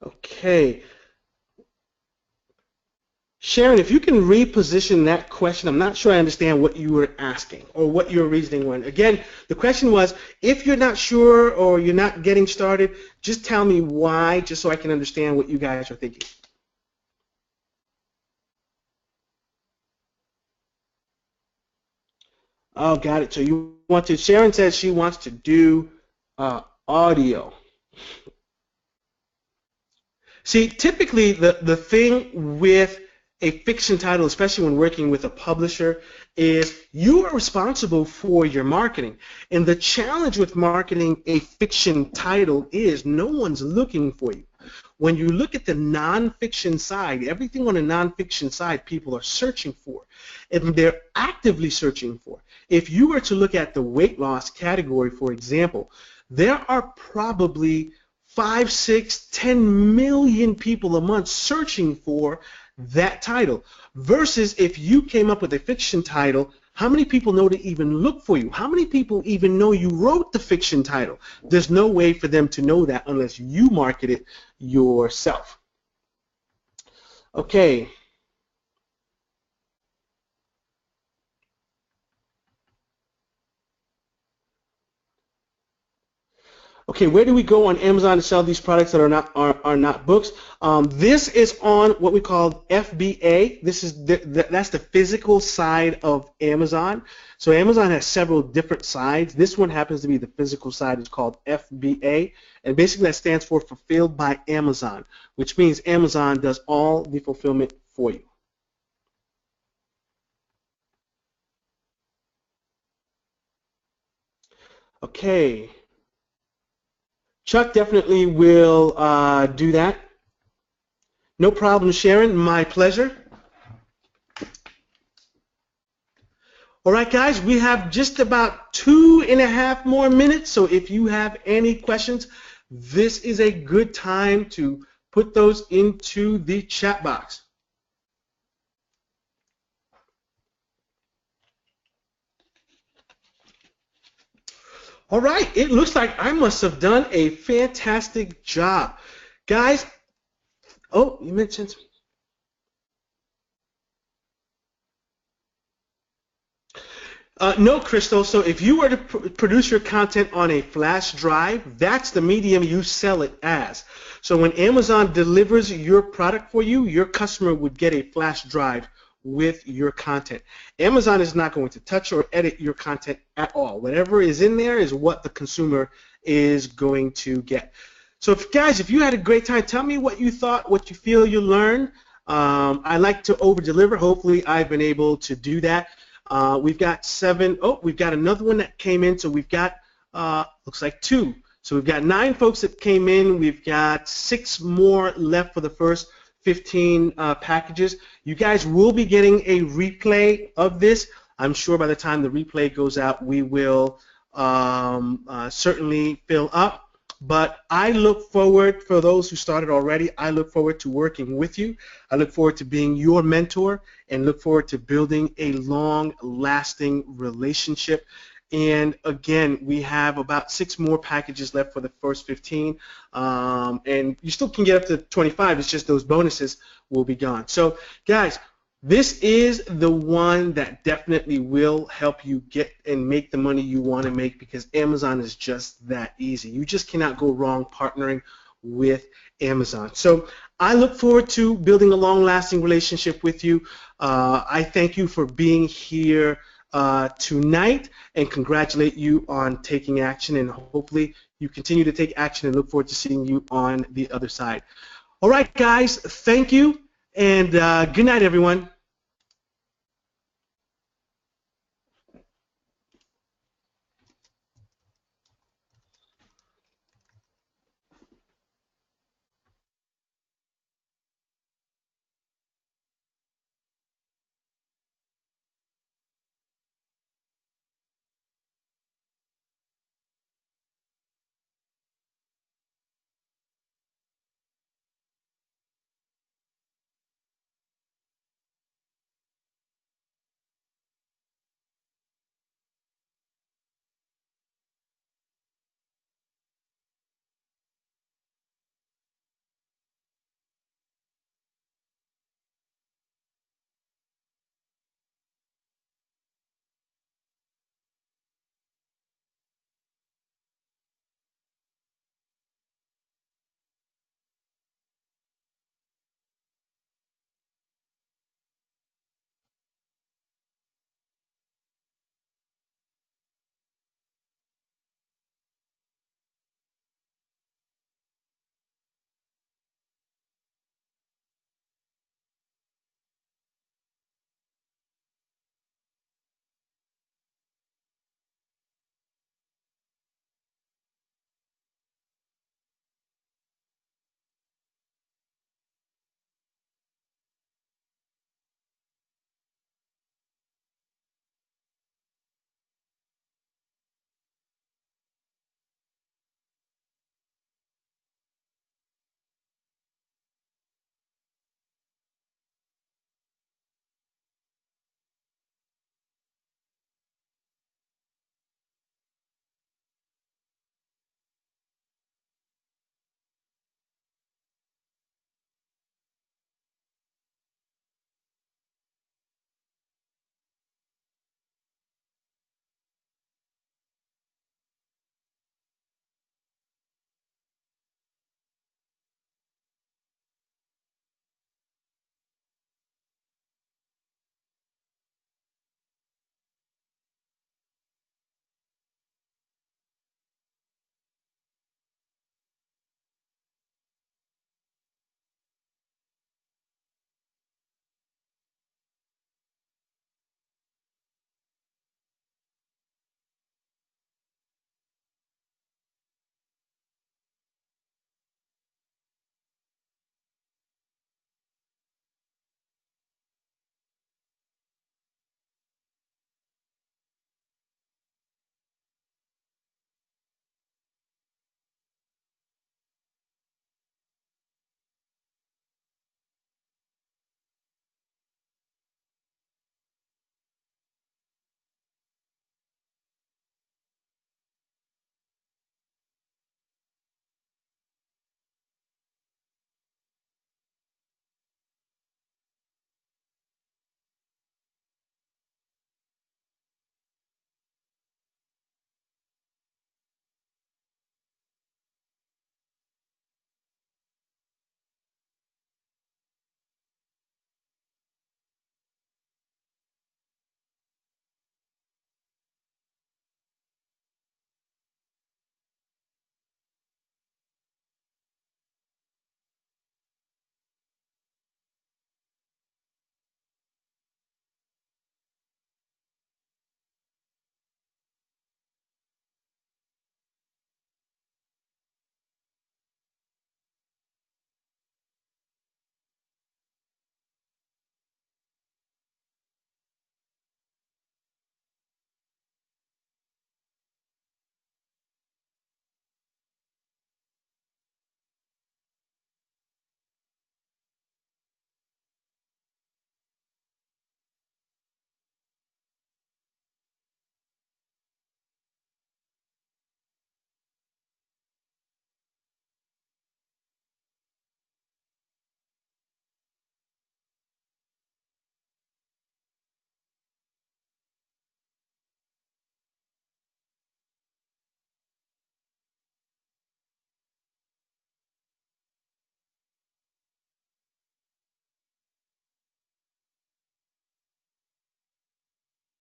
Okay. Sharon, if you can reposition that question, I'm not sure I understand what you were asking or what your reasoning was. Again, the question was, if you're not sure or you're not getting started, just tell me why, just so I can understand what you guys are thinking. Oh, got it. So you want to, Sharon says she wants to do audio. See, typically the thing with a fiction title, especially when working with a publisher, is you are responsible for your marketing. And the challenge with marketing a fiction title is no one's looking for you. When you look at the nonfiction side, everything on the nonfiction side people are searching for, and they're actively searching for. If you were to look at the weight loss category, for example, there are probably 5, 6, 10 million people a month searching for that title, versus if you came up with a fiction title, how many people know to even look for you? How many people even know you wrote the fiction title? There's no way for them to know that unless you market it yourself. Okay. Okay, where do we go on Amazon to sell these products that are not books? This is on what we call FBA. This is that's the physical side of Amazon. So Amazon has several different sides. This one happens to be the physical side. It's called FBA, and basically that stands for Fulfilled by Amazon, which means Amazon does all the fulfillment for you. Okay. Chuck definitely will do that. No problem, Sharon. My pleasure. All right, guys, we have just about 2.5 more minutes, so if you have any questions, this is a good time to put those into the chat box. All right, it looks like I must have done a fantastic job. Guys, oh, you mentioned... No, Crystal. So if you were to produce your content on a flash drive, that's the medium you sell it as. So when Amazon delivers your product for you, your customer would get a flash drive with your content. Amazon is not going to touch or edit your content at all. Whatever is in there is what the consumer is going to get. So guys, if you had a great time, tell me what you thought, what you feel you learned. I like to over-deliver. Hopefully I've been able to do that. We've got 7. Oh, we've got another one that came in. So we've got, looks like 2. So we've got 9 folks that came in. We've got 6 more left for the first 15 packages. You guys will be getting a replay of this. I'm sure by the time the replay goes out, we will certainly fill up. But I look forward, for those who started already, I look forward to working with you. I look forward to being your mentor and look forward to building a long-lasting relationship. And again, we have about 6 more packages left for the first 15. And you still can get up to 25. It's just those bonuses will be gone. So, guys, this is the one that definitely will help you get and make the money you want to make, because Amazon is just that easy. You just cannot go wrong partnering with Amazon. So I look forward to building a long-lasting relationship with you. I thank you for being here tonight and congratulate you on taking action, and hopefully you continue to take action and look forward to seeing you on the other side. All right, guys, thank you, and good night, everyone.